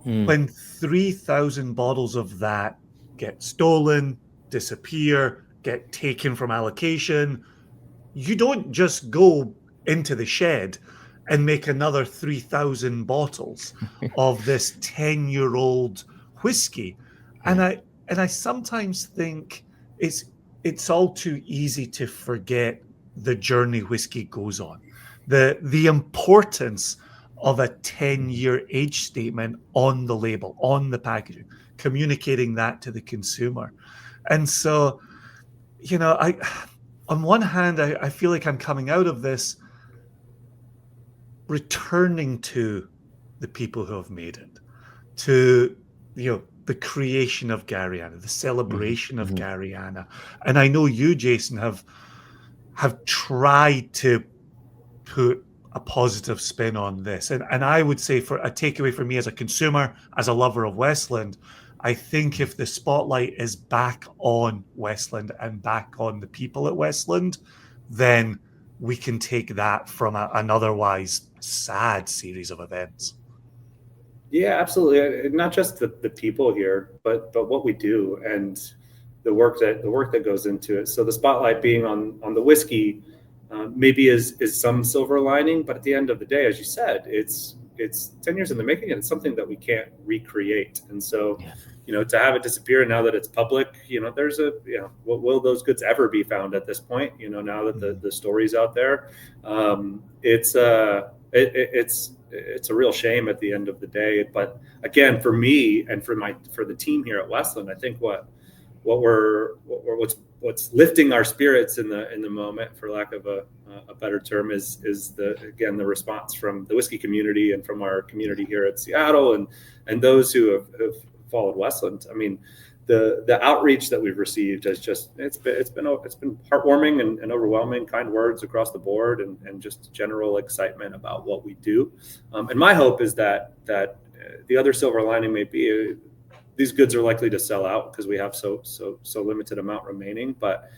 When 3,000 bottles of that get stolen, disappear, get taken from allocation, you don't just go into the shed and make another 3,000 bottles of this 10-year-old whiskey. And I sometimes think it's all too easy to forget the journey whiskey goes on, the importance of a 10-year age statement on the label, on the packaging, communicating that to the consumer. And so, on one hand, I feel like I'm coming out of this returning to the people who have made it, to the creation of Garryana, the celebration of Garryana. And I know you, Jason, have tried to put a positive spin on this. And I would say, for a takeaway for me as a consumer, as a lover of Westland, I think if the spotlight is back on Westland and back on the people at Westland, then we can take that from an otherwise sad series of events. Yeah, absolutely. Not just the people here, but what we do and the work that goes into it. So the spotlight being on the whiskey maybe is some silver lining, but at the end of the day, as you said, it's 10 years in the making, and it's something that we can't recreate. And so, to have it disappear now that it's public, there's will those goods ever be found at this point? Now that the story's out there, it's a real shame at the end of the day. But again, for me and for the team here at Westland, I think what's lifting our spirits in the moment, for lack of a better term, is the response from the whiskey community and from our community here at Seattle and those who have followed Westland. I mean, the outreach that we've received has just it's been heartwarming and overwhelming, kind words across the board, and just general excitement about what we do. And my hope is that the other silver lining may be these goods are likely to sell out because we have so limited amount remaining. But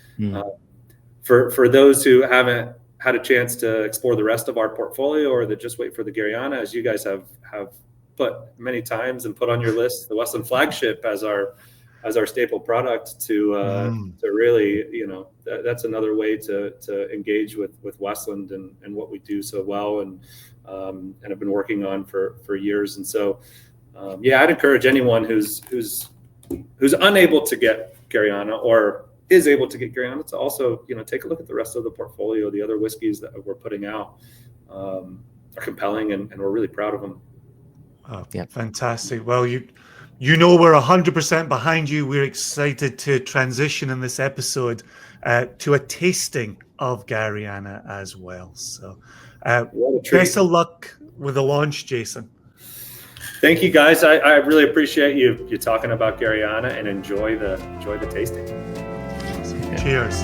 for those who haven't had a chance to explore the rest of our portfolio, or that just wait for the Garryana, as you guys have put many times and put on your list, the Westland Flagship as our staple product, to really, that's another way to engage with Westland and what we do so well and have been working on for years. And so, I'd encourage anyone who's unable to get Garryana or is able to get Garryana to also, take a look at the rest of the portfolio. The other whiskeys that we're putting out are compelling, and we're really proud of them. Fantastic. Well, we're 100% behind you. We're excited to transition in this episode to a tasting of Garryana as well. So best of luck with the launch, Jason. Thank you, guys. I really appreciate you talking about Garryana, and enjoy the tasting. Cheers.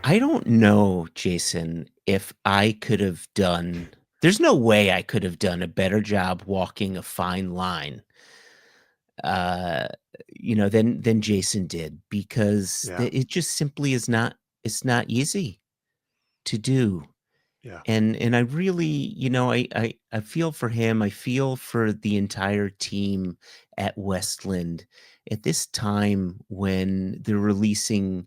I don't know, Jason, if I could have done. There's no way I could have done a better job walking a fine line, than Jason did, because it just simply is not. It's not easy to do. Yeah. And I really, I feel for him. I feel for the entire team at Westland at this time when they're releasing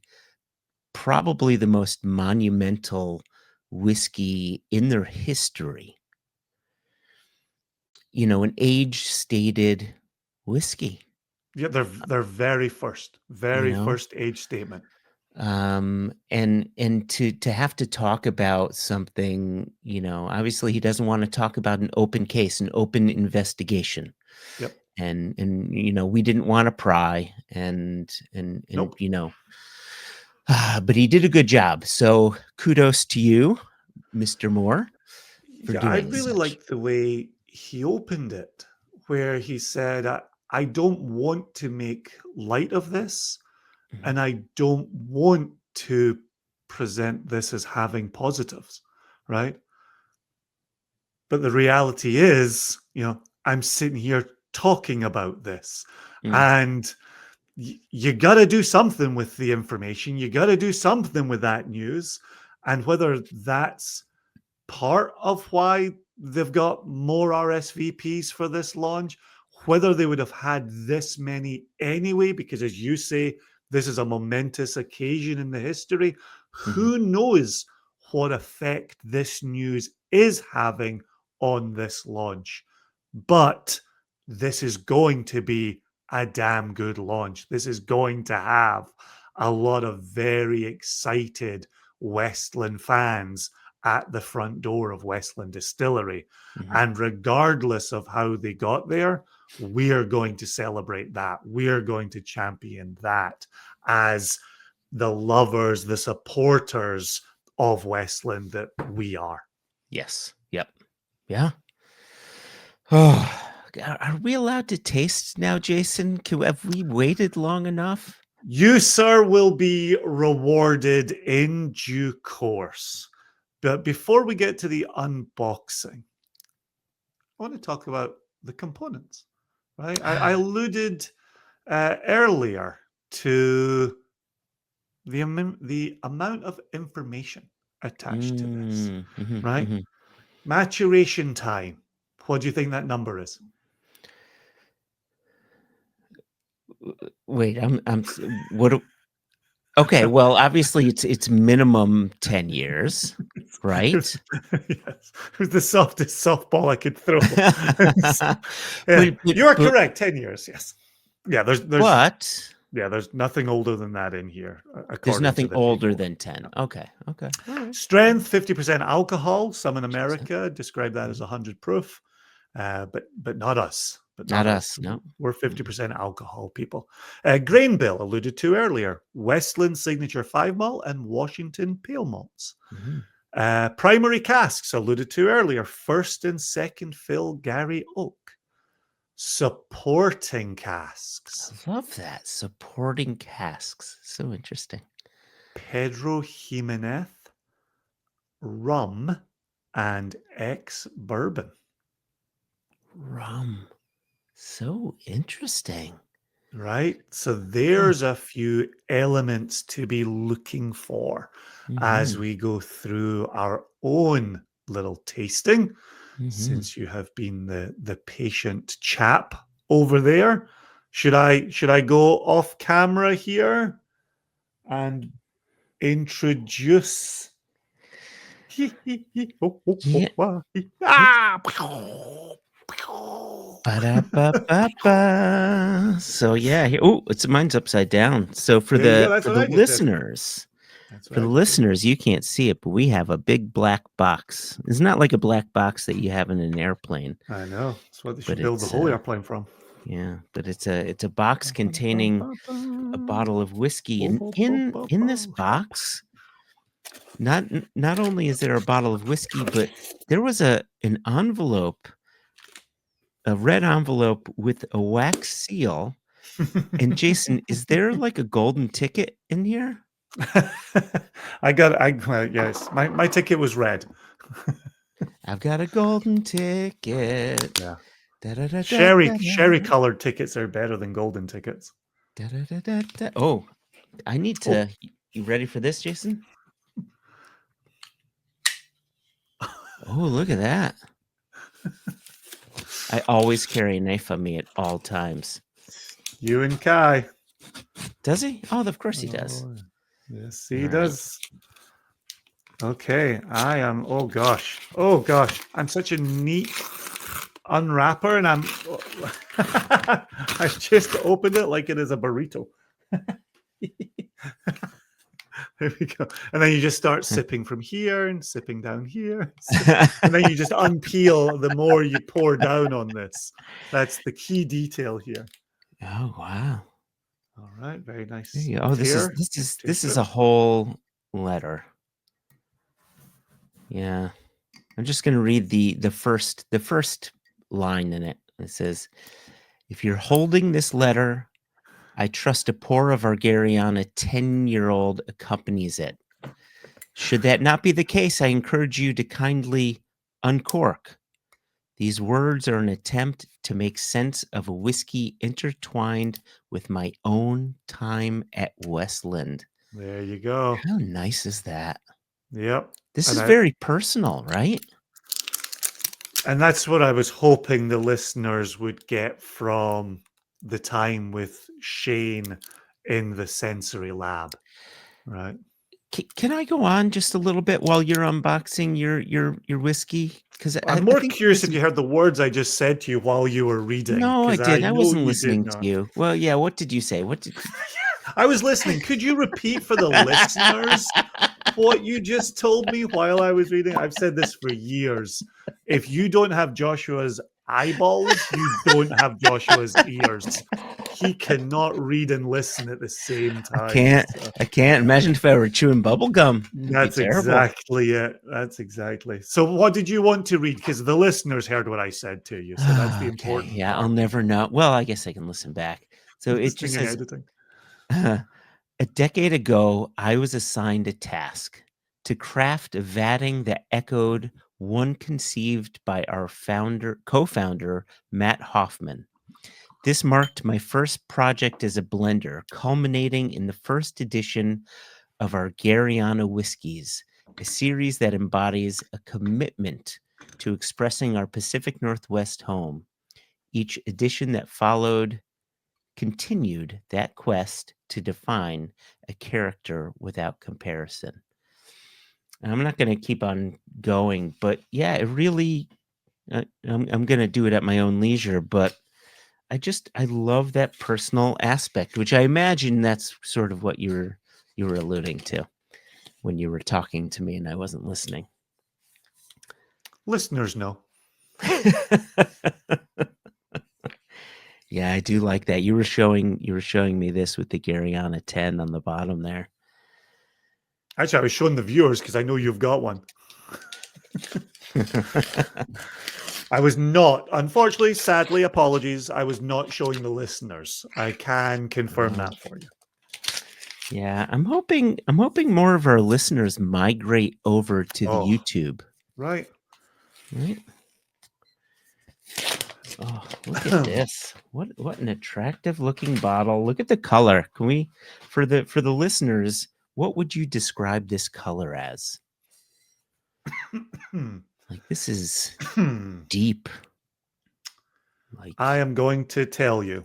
probably the most monumental whiskey in their history. An age-stated whiskey. Yeah, their very first age statement. And to have to talk about something, obviously he doesn't want to talk about an open case, an open investigation. Yep. and we didn't want to pry, and Nope. but he did a good job. So kudos to you, Mr. Moore, for Yeah, I doing really such. liked the way he opened it, where he said, I don't want to make light of this, Mhm. and I don't want to present this as having positives, right? But the reality is, I'm sitting here talking about this, Mm. and you got to do something with the information. You got to do something with that news. And whether that's part of why they've got more RSVPs for this launch, whether they would have had this many anyway, because as you say, this is a momentous occasion in the history. Who knows what effect this news is having on this launch? But this is going to be a damn good launch. This is going to have a lot of very excited Westland fans at the front door of Westland Distillery. Mhm. And regardless of how they got there, we are going to celebrate that. We are going to champion that as the lovers, the supporters of Westland that we are. Yes. Yep. Yeah. Oh, are we allowed to taste now, Jason? Have we waited long enough? You, sir, will be rewarded in due course. But before we get to the unboxing, I want to talk about the components, right? I alluded earlier to the amount of information attached to this, right? Mhm. Maturation time. What do you think that number is? Wait, what? Okay, well, obviously it's minimum 10 years, right? Yes, it was the softest softball I could throw. Yeah, But you are correct. 10 years. Yes. Yeah. There's but there's nothing older than that in here, there's according nothing to the older table. than 10. Okay. All right. Strength 50% alcohol. Some in 50%. America describe that as 100 proof, but not us. But Not us, no. We're 50% alcohol people. Grain bill alluded to earlier. Westland Signature 5 malt and Washington Pale malts. Mhm. Primary casks alluded to earlier. First and second fill Gary Oak. Supporting casks. I love that. Supporting casks. So interesting. Pedro Jimenez, rum, and ex bourbon. Rum. So interesting. Right? So there's a few elements to be looking for as Mhm. we go through our own little tasting. Mhm. Since you have been the patient chap over there, should I go off camera here and introduce? Yeah. Ah! Ba-da-ba-ba-ba. So yeah, mine's upside down. So for There you go. the That's for what the I just did. listeners, That's for what the I just did. listeners, you can't see it, but we have a big black box. It's not like a black box that you have in an airplane, I know. That's what they but should build the it's whole airplane from. yeah, but it's a box containing a bottle of whiskey, and in this box, not only is there a bottle of whiskey, but there was an envelope, a red envelope with a wax seal. And Jason, is there like a golden ticket in here? Yes, my ticket was red. I've got a golden ticket. Yeah. Da-da-da-da-da-da. Sherry colored tickets are better than golden tickets. Da-da-da-da-da. Oh, I need to. You ready for this, Jason? Oh, look at that. I always carry a knife on me at all times. You and Kai. Does he? Oh, of course he does. Oh, yes, he All does. Okay, I am. Oh gosh. I'm such a neat unwrapper, and I just opened it like it is a burrito. There we go. And then you just start sipping from here and sipping down here. And then you just unpeel the more you pour down on this. That's the key detail here. Oh wow. All right, very nice. There you go. Oh, this tear. is a whole letter. Yeah. I'm just gonna read the first line in it. It says, if you're holding this letter, I trust a pour of our Garryana 10-year-old accompanies it. Should that not be the case, I encourage you to kindly uncork. These words are an attempt to make sense of a whiskey intertwined with my own time at Westland. There you go. How nice is that? Yep. This And is very personal, right? And that's what I was hoping the listeners would get from the time with Shane in the sensory lab, right? Can I go on just a little bit while you're unboxing your whiskey? Because I'm more curious if you heard the words I just said to you while you were reading. No, I didn't. I know wasn't you listening did to not. you. Well, yeah. What did you say? What did? I was listening. Could you repeat for the listeners what you just told me while I was reading? I've said this for years. If you don't have Joshua's eyeballs, you don't have Joshua's ears. He cannot read and listen at the same time. I can't imagine if I were chewing bubble gum. That's exactly it. That's exactly. So what did you want to read? Because the listeners heard what I said to you. So that's the important Yeah, part. I'll never know. Well, I guess I can listen back. So it just says, a decade ago, I was assigned a task to craft a vatting that echoed one conceived by our co-founder, Matt Hoffman. This marked my first project as a blender, culminating in the first edition of our Garryana whiskeys, a series that embodies a commitment to expressing our Pacific Northwest home. Each edition that followed continued that quest to define a character without comparison. And I'm not going to keep on going, but yeah, it really, I'm going to do it at my own leisure, but I love that personal aspect, which I imagine that's sort of what you were alluding to when you were talking to me and I wasn't listening. Listeners know. Yeah, I do like that. You were showing me this with the Garryana 10 on the bottom there. Actually, I was showing the viewers because I know you've got one. I was not, unfortunately, sadly, apologies. I was not showing the listeners. I can confirm that for you. Yeah, I'm hoping more of our listeners migrate over to the YouTube. Right. Oh, look at this. What an attractive looking bottle. Look at the color. Can we for the listeners, what would you describe this color as? Like this is deep. Like I am going to tell you.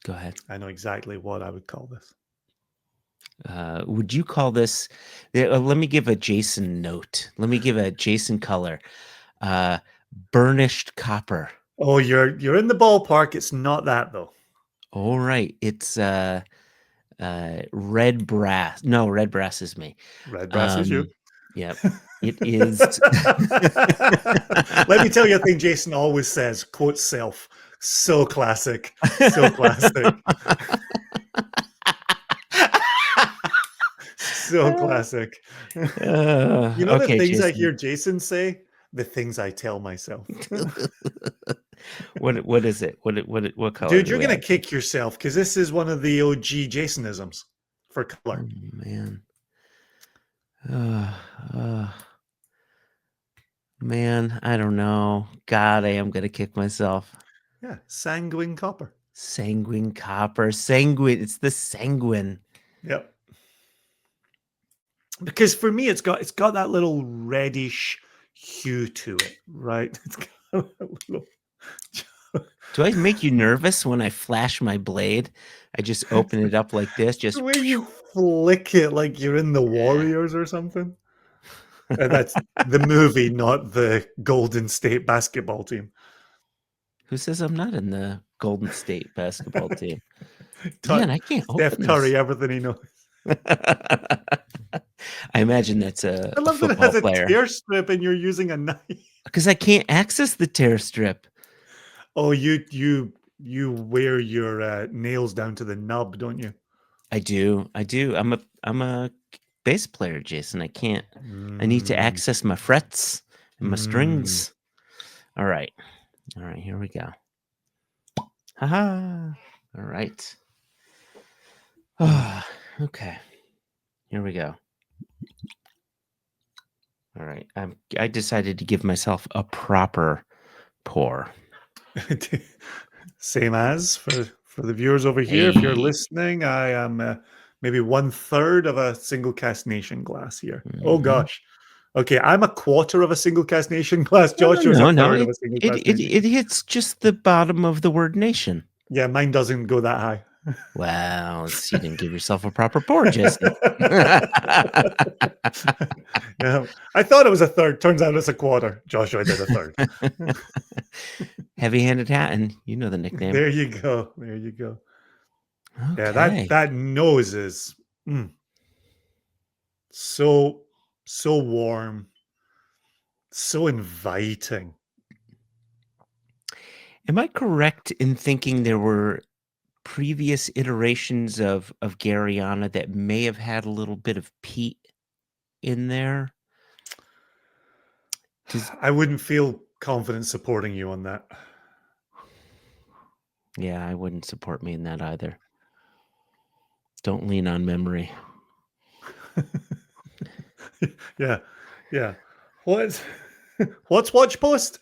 Go ahead. I know exactly what I would call this. Would you call this? Let me give a Jason note. Let me give a Jason color. Burnished copper. Oh, you're in the ballpark. It's not that though. All right, it's red brass. No, red brass is me. Red brass is you. Yep, it is. Let me tell you a thing Jason always says, quote self. So classic. So classic. So classic. You know the things Jason. I hear Jason say? The things I tell myself. What is it? What color? Dude, you're gonna kick yourself because this is one of the OG Jasonisms for color. Oh, man. Man, I don't know. God, I am gonna kick myself. Yeah, sanguine copper. Sanguine copper. Sanguine. It's the sanguine. Yep. Because for me, it's got that little reddish hue to it, right? It's got a little. Do I make you nervous when I flash my blade? I just open it up like this. Just the way you flick it like you're in the Warriors or something. That's the movie, not the Golden State basketball team. Who says I'm not in the Golden State basketball team? Man, I can't open Steph Curry, everything he knows. I imagine that's a I love that it football has a player tear strip and you're using a knife. because I can't access the tear strip. Oh, you wear your nails down to the nub, don't you? I do. I'm a bass player, Jason. I can't. I need to Mm, access my frets and my mm. strings. All right. Here we go. Haha. All right. Okay. Here we go. All right. I decided to give myself a proper pour. Same as for the viewers over here. If you're Hey. listening, I am maybe 1/3 of a single cast nation glass here. Oh Mhm. gosh. Okay, I'm a quarter of a single cast nation glass. Joshua's a No. third of a single cast nation. It hits just the bottom of the word nation. Yeah, mine doesn't go that high. Wow. You didn't give yourself a proper pour, Jason. Yeah, I thought it was a third. Turns out it's a quarter. Joshua did a third. Heavy-handed Hatton. You know the nickname. There you go. There you go. Yeah, Okay. that nose is so warm, so inviting. Am I correct in thinking there were previous iterations of Garryana that may have had a little bit of peat in there? I wouldn't feel confident supporting you on that. Yeah, I wouldn't support me in that either. Don't lean on memory. Yeah. What's Watchpost?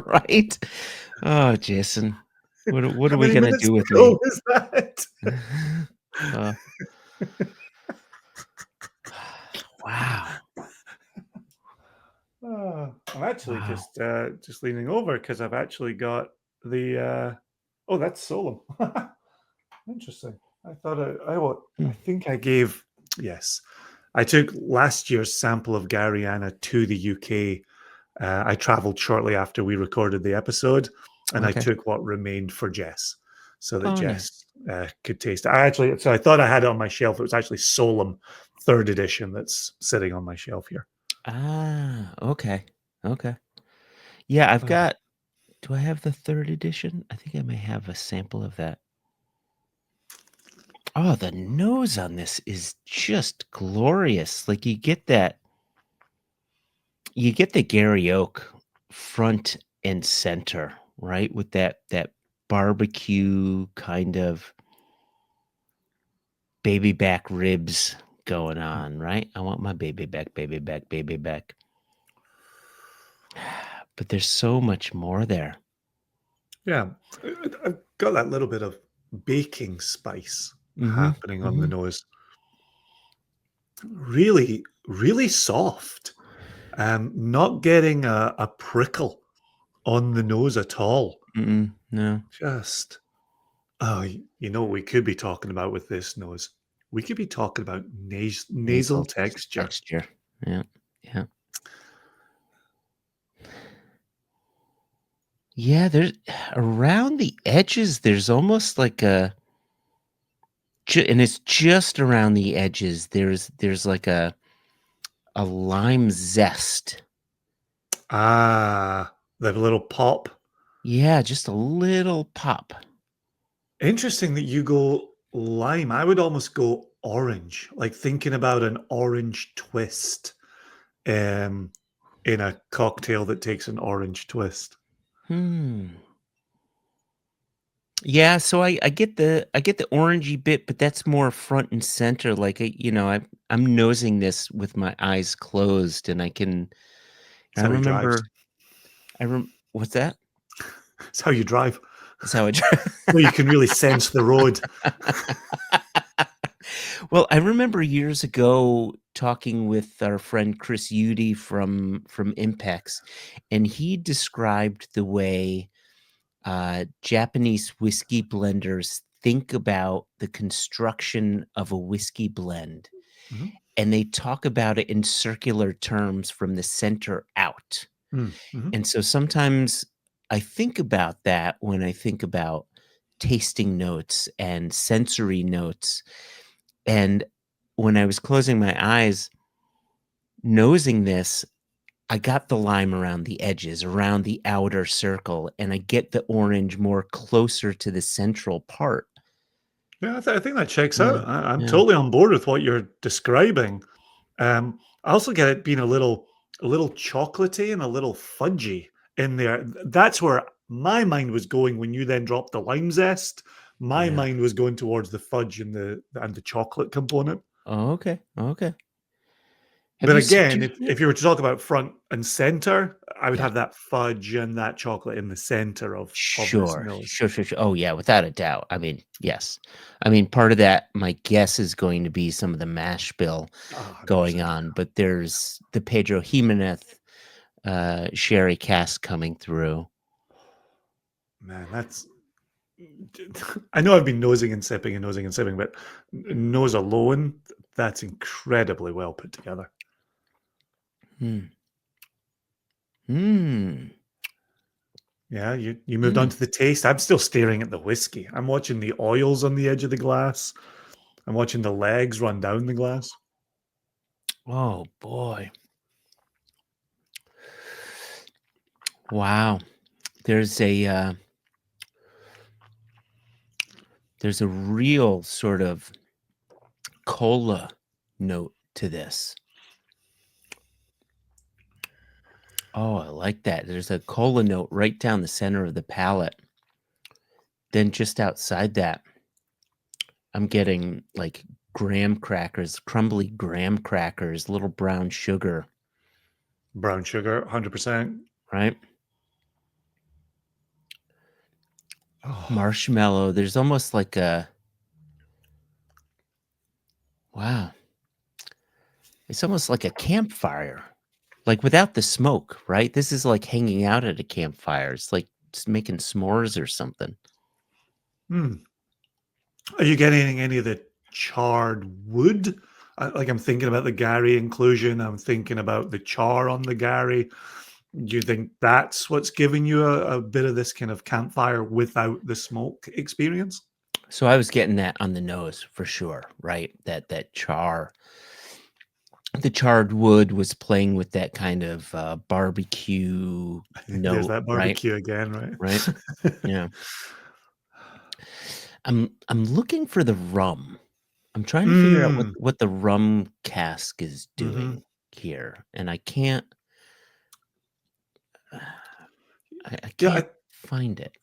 Right? Oh, Jason. What are How we many gonna minutes do with ago me? was that? Wow. I'm actually Wow. just leaning over because I've actually got the oh, that's Solom. Interesting. I thought I think I gave, yes. I took last year's sample of Garryana to the UK. I traveled shortly after we recorded the episode, and I Okay. took what remained for Jess so that Oh, nice. Jess could taste it. So I thought I had it on my shelf. It was actually Solom 3rd edition that's sitting on my shelf here. Ah, okay. Okay. Yeah, I've got. Do I have the 3rd edition? I think I may have a sample of that. Oh, the nose on this is just glorious. Like you get the Gary Oak front and center, right? With that barbecue kind of baby back ribs going on, right? I want my baby back, baby back, baby back. But there's so much more there. Yeah, I've got that little bit of baking spice happening on the nose. Really, really soft. Not getting a prickle on the nose at all. No. Just, oh, you know what we could be talking about with this nose? We could be talking about nasal texture. Yeah. Yeah. Yeah, there's around the edges, there's almost like and it's just around the edges. There's like a lime zest. Ah, the little pop. Yeah, just a little pop. Interesting that you go lime. I would almost go orange, like thinking about an orange twist in a cocktail that takes an orange twist. Yeah, so I get the orangey bit, but that's more front and center. Like I'm nosing this with my eyes closed, and I That's how he drives. What's that? That's how you drive. That's how I drive. Well, you can really sense the road. Well, I remember years ago talking with our friend Chris Udy from Impex, and he described the way Japanese whiskey blenders think about the construction of a whiskey blend. Mhm. And they talk about it in circular terms from the center out. Mhm. And so sometimes I think about that when I think about tasting notes and sensory notes. And when I was closing my eyes, nosing this, I got the lime around the edges, around the outer circle, and I get the orange more closer to the central part. Yeah, I think that checks Yeah, out. I'm yeah, totally on board with what you're describing. I also get it being a little chocolatey and a little fudgy in there. That's where my mind was going when you then dropped the lime zest. My yeah. mind was going towards the fudge and the chocolate component. Oh, okay, okay. Have But you sipped again, your yeah. if you were to talk about front and center, I would Yeah. have that fudge and that chocolate in the center of this Sure, nose. sure, sure, sure. Oh, yeah, without a doubt. I mean, yes. I mean, part of that, my guess is going to be some of the mash bill Ah, going 100%. on, but there's the Pedro Jimenez sherry cask coming through. Man, that's I know I've been nosing and sipping, but nose alone, that's incredibly well put together. Hmm. Hmm. Yeah, you moved on Hmm. to the taste. I'm still staring at the whiskey. I'm watching the oils on the edge of the glass. I'm watching the legs run down the glass. Oh boy. Wow. There's there's a real sort of cola note to this. Oh, I like that. There's a cola note right down the center of the palate. Then just outside that, I'm getting like graham crackers, crumbly graham crackers, little brown sugar, Brown sugar, 100%. right? Oh, Marshmallow. There's almost like a wow. It's almost like a campfire. Like without the smoke, right? This is like hanging out at a campfire. It's like just making s'mores or something. hmm. Are you getting any of the charred wood? Like I'm thinking about the Gary inclusion. I'm thinking about the char on the Gary. Do you think that's what's giving you a bit of this kind of campfire without the smoke experience? So I was getting that on the nose for sure, right? That char. The charred wood was playing with that kind of barbecue There's note, that right? barbecue again, Right? right? Yeah. I'm looking for the rum. I'm trying to figure out Mm, what the rum cask is mhm. doing here, and I can't I Yeah, can't find it.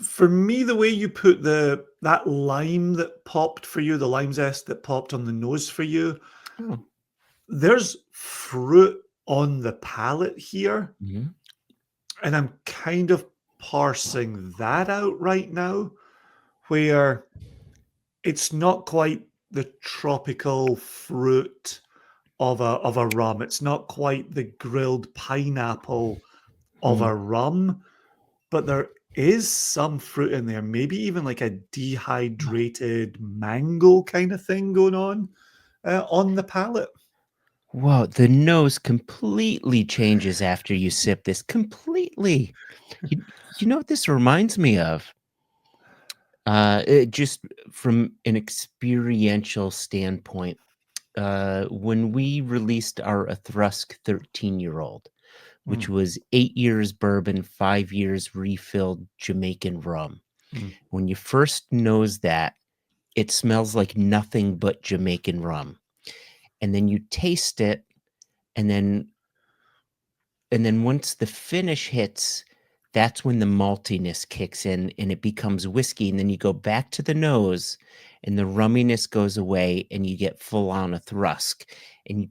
for me, the way you put that lime that popped for you, the lime zest that popped on the nose for you, Oh. there's fruit on the palate here, Mhm. and I'm kind of parsing that out right now, where it's not quite the tropical fruit of a rum. It's not quite the grilled pineapple of Mm. a rum, but there is some fruit in there, maybe even like a dehydrated mango kind of thing going on the palate. Wow, the nose completely changes after you sip this, completely. You you know what this reminds me of? It just from an experiential standpoint, when we released our Ethrusc 13-year-old, which Mm, was 8 years bourbon, 5 years refilled Jamaican rum. mm. When you first nose that, it smells like nothing but Jamaican rum, and then you taste it, and then once the finish hits, that's when the maltiness kicks in and it becomes whiskey, and then you go back to the nose and the rumminess goes away and you get full on a thrusk.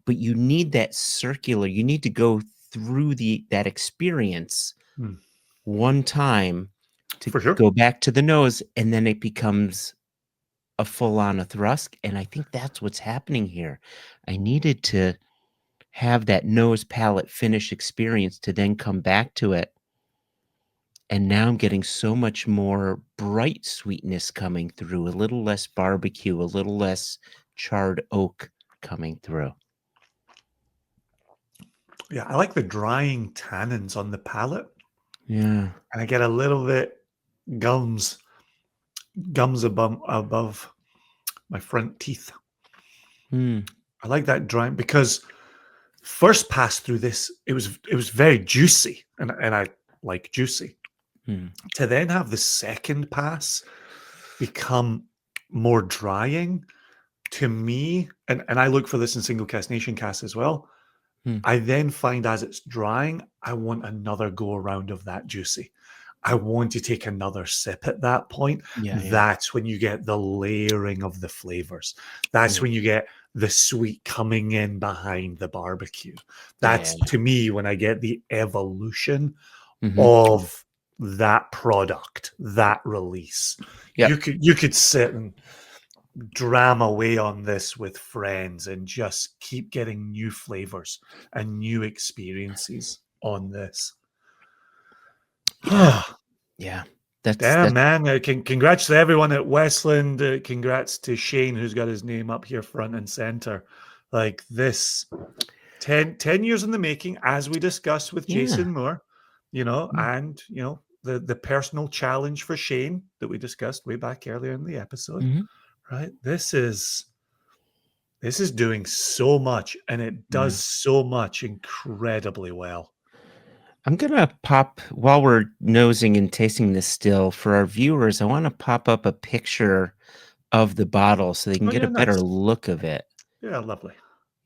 But you need that circular, you need to go through that experience Mm. one time to For sure. go back to the nose, and then it becomes a full on a thrusk, and I think that's what's happening here. I needed to have that nose palate finish experience to then come back to it. And now I'm getting so much more bright sweetness coming through, a little less barbecue, a little less charred oak coming through. Yeah, I like the drying tannins on the palate, Yeah. and I get a little bit gums above my front teeth. Hmm. I like that dry because first pass through this, it was very juicy, and I like juicy. Hmm. To then have the second pass become more drying, to me, and I look for this in single cask nation cask as well. Hmm. I then find as it's drying, I want another go around of that juicy. I want to take another sip at that point. Yeah. That's when you get the layering of the flavors. That's Yeah. when you get the sweet coming in behind the barbecue. That's Yeah. to me when I get the evolution Mhm. of that product, that release. Yep. You could sit and dram away on this with friends and just keep getting new flavors and new experiences on this. Yeah. Yeah. That's Damn, man. Congrats to everyone at Westland. Congrats to Shane, who's got his name up here front and center. Like this 10 years in the making, as we discussed with yeah. Jason Moore, Mm. and, the personal challenge for Shane that we discussed way back earlier in the episode, Mhm. right? This is doing so much, and it does so much incredibly well. I'm gonna pop while we're nosing and tasting this still for our viewers. I want to pop up a picture of the bottle so they can Oh, get yeah, a better nice. look of it. Yeah, lovely.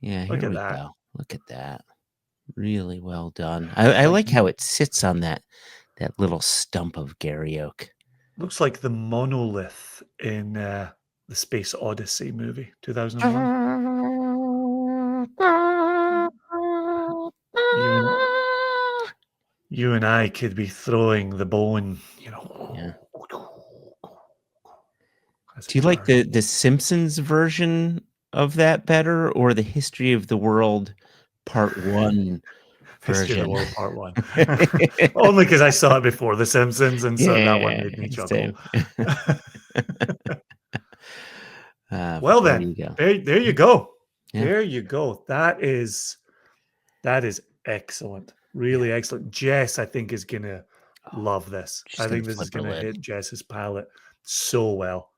Yeah, Look here at we that. go. Look at that. Really well done. I Like, like how it sits on that little stump of Gary Oak. looks like the monolith in the Space Odyssey movie, 2001. You and you and I could be throwing the bone, Yeah. as Do it you like turns. the Simpsons version of that better or the History of the World Part 1 History of the version? World Part 1. Only because I saw it before The Simpsons, and so that one Yeah, made me chuckle. same. But Well there then, you go. there you go. Yeah. There you go. That is excellent. Really Yeah. excellent. Jess, I think, is gonna Oh, love this. she's I gonna think this is flip her gonna lid. hit Jess's palate so well.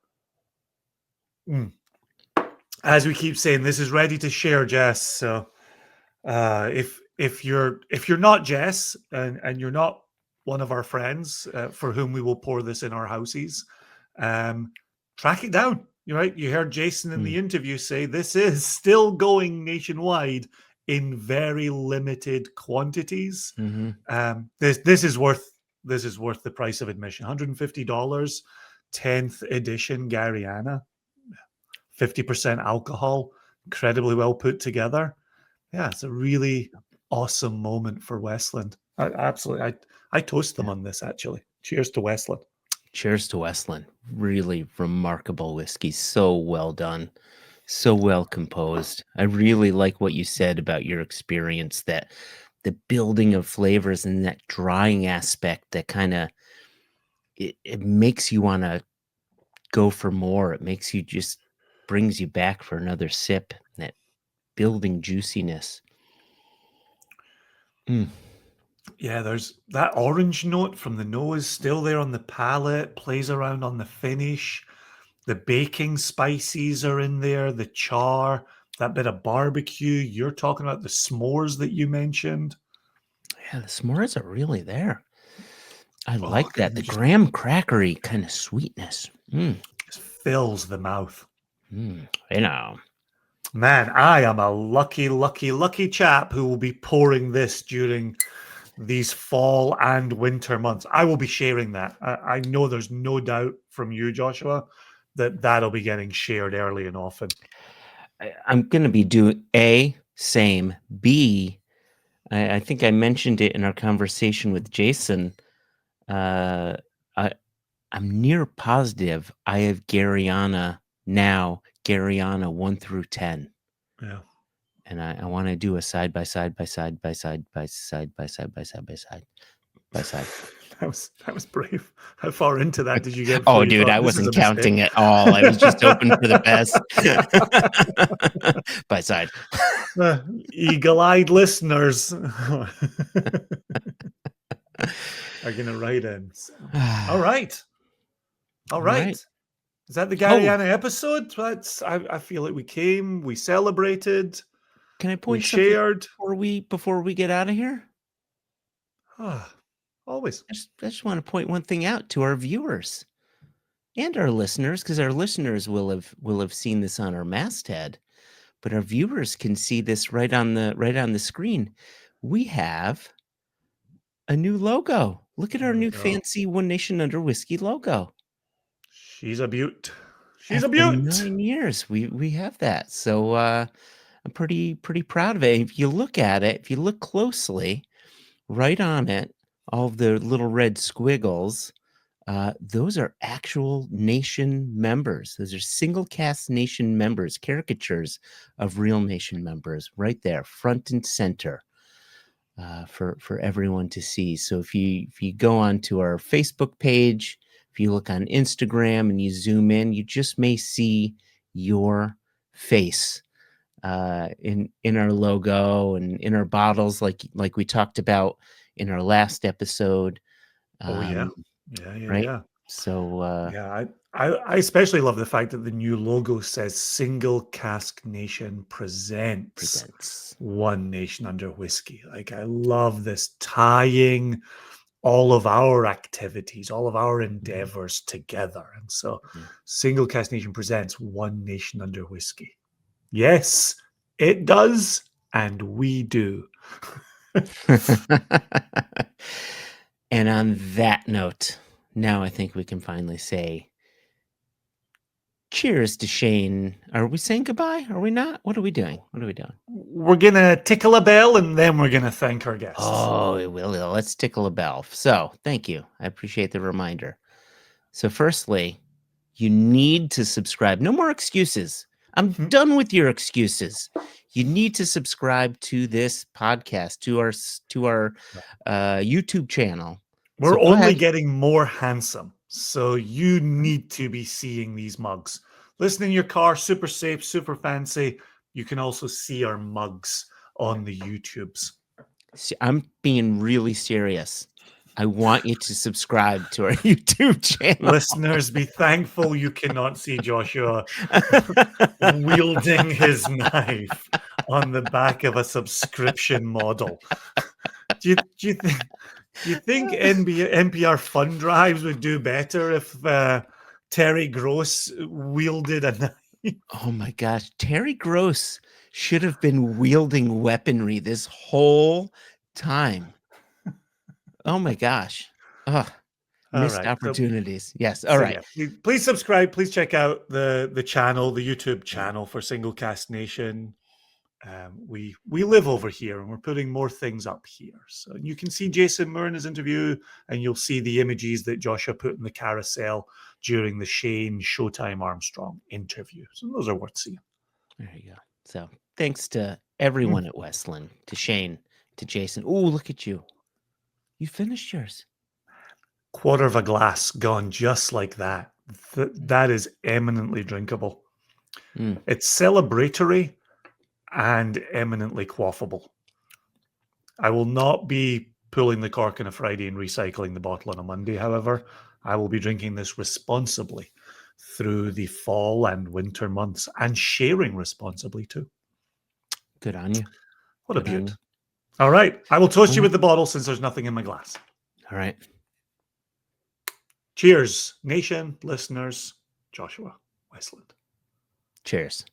As we keep saying, this is ready to share, Jess. So if you're not Jess and you're not one of our friends for whom we will pour this in our houses, track it down. You're right. You heard Jason in the interview say this is still going nationwide in very limited quantities. Mhm. This is worth the price of admission. $150, 10th edition Garryana, 50% alcohol, incredibly well put together. Yeah, it's a really awesome moment for Westland. Absolutely. I toast them on this, actually. Cheers to Westland. Cheers to Westland. Really remarkable whiskey. So well done. So well composed. I really like what you said about your experience, that the building of flavors and that drying aspect that kind of it makes you want to go for more. It makes you just brings you back for another sip. That building juiciness. Yeah, there's that orange note from the nose still there on the palate, plays around on the finish. The baking spices are in there, the char, that bit of barbecue. You're talking about the s'mores that you mentioned. Yeah, the s'mores are really there. I Oh, like that. you The just graham crackery kind of sweetness. fills the mouth. You know. Man, I am a lucky, lucky, lucky chap who will be pouring this during these fall and winter months. I will be sharing that. I know there's no doubt from you, Joshua, that that'll be getting shared early and often. I'm going to be doing A, same. B, I think I mentioned it in our conversation with Jason. I'm near positive I have Garryana now, Garryana 1 through 10. Yeah. And I want to do a side by side by side by side by side by side by side by side by side. That was brave. How far into that did you get before Oh, you dude, thought I this is a wasn't mistake? counting at all. I was just hoping for the best. By side. Eagle-eyed listeners are going to write in. So. All right. All right. Is that the Garryana episode? I feel like we came, we celebrated, Can I we point something shared. before we get out of here? Always. I just want to point one thing out to our viewers and our listeners, because our listeners will have seen this on our masthead, but our viewers can see this right on the screen. We have a new logo. Look at our There we new go. fancy One Nation Under Whiskey logo. She's a beaut. She's a After beaut. 9 years, we have that. So I'm pretty proud of it. If you look at it, if you look closely, right on it, all the little red squiggles, those are actual Nation members. Those are single cask Nation members, caricatures of real Nation members, right there, front and center, for everyone to see. So if you go onto our Facebook page, if you look on Instagram and you zoom in, you just may see your face in our logo and in our bottles, like we talked about in our last episode. Oh yeah. Um, Yeah. right. Yeah. So Yeah, I especially love the fact that the new logo says Single Cask Nation presents presents. One Nation Under Whiskey. Like, I love this tying all of our activities, all of our endeavors together. And so Yeah. Single Cask Nation presents One Nation Under Whiskey. Yes, it does, and we do. And on that note, now I think we can finally say cheers to Shane. Are we saying goodbye? Are we not? What are we doing? We're going to tickle a bell and then we're going to thank our guests. Oh, it will. Let's tickle a bell. So thank you. I appreciate the reminder. So firstly, you need to subscribe. No more excuses. I'm done with your excuses. You need to subscribe to this podcast, to our YouTube channel. We're So go only ahead. getting more handsome. So you need to be seeing these mugs. Listen in your car, super safe, super fancy. You can also see our mugs on the YouTubes. I'm being really serious. I want you to subscribe to our YouTube channel. Listeners, be thankful you cannot see Joshua wielding his knife on the back of a subscription model. Do you think NPR fund drives would do better if Terry Gross wielded a knife? Oh my gosh, Terry Gross should have been wielding weaponry this whole time. Oh my gosh. Ugh. Missed right, opportunities. Yes. All right. Yeah, please subscribe. Please check out the channel, the YouTube channel for Single Cask Nation. We live over here and we're putting more things up here. So you can see Jason Myrna's interview and you'll see the images that Joshua put in the carousel during the Shane Showtime Armstrong interview. So those are worth seeing. There you go. So thanks to everyone at Westland, to Shane, to Jason. Oh, look at you. You finished yours. Quarter of a glass gone just like that. That is eminently drinkable. It's celebratory and eminently quaffable. I will not be pulling the cork on a Friday and recycling the bottle on a Monday, however. I will be drinking this responsibly through the fall and winter months and sharing responsibly too. Good on you. What a beaut. All right. I will toast you with the bottle since there's nothing in my glass. All right. Cheers, nation, listeners, Joshua, Westland. Cheers.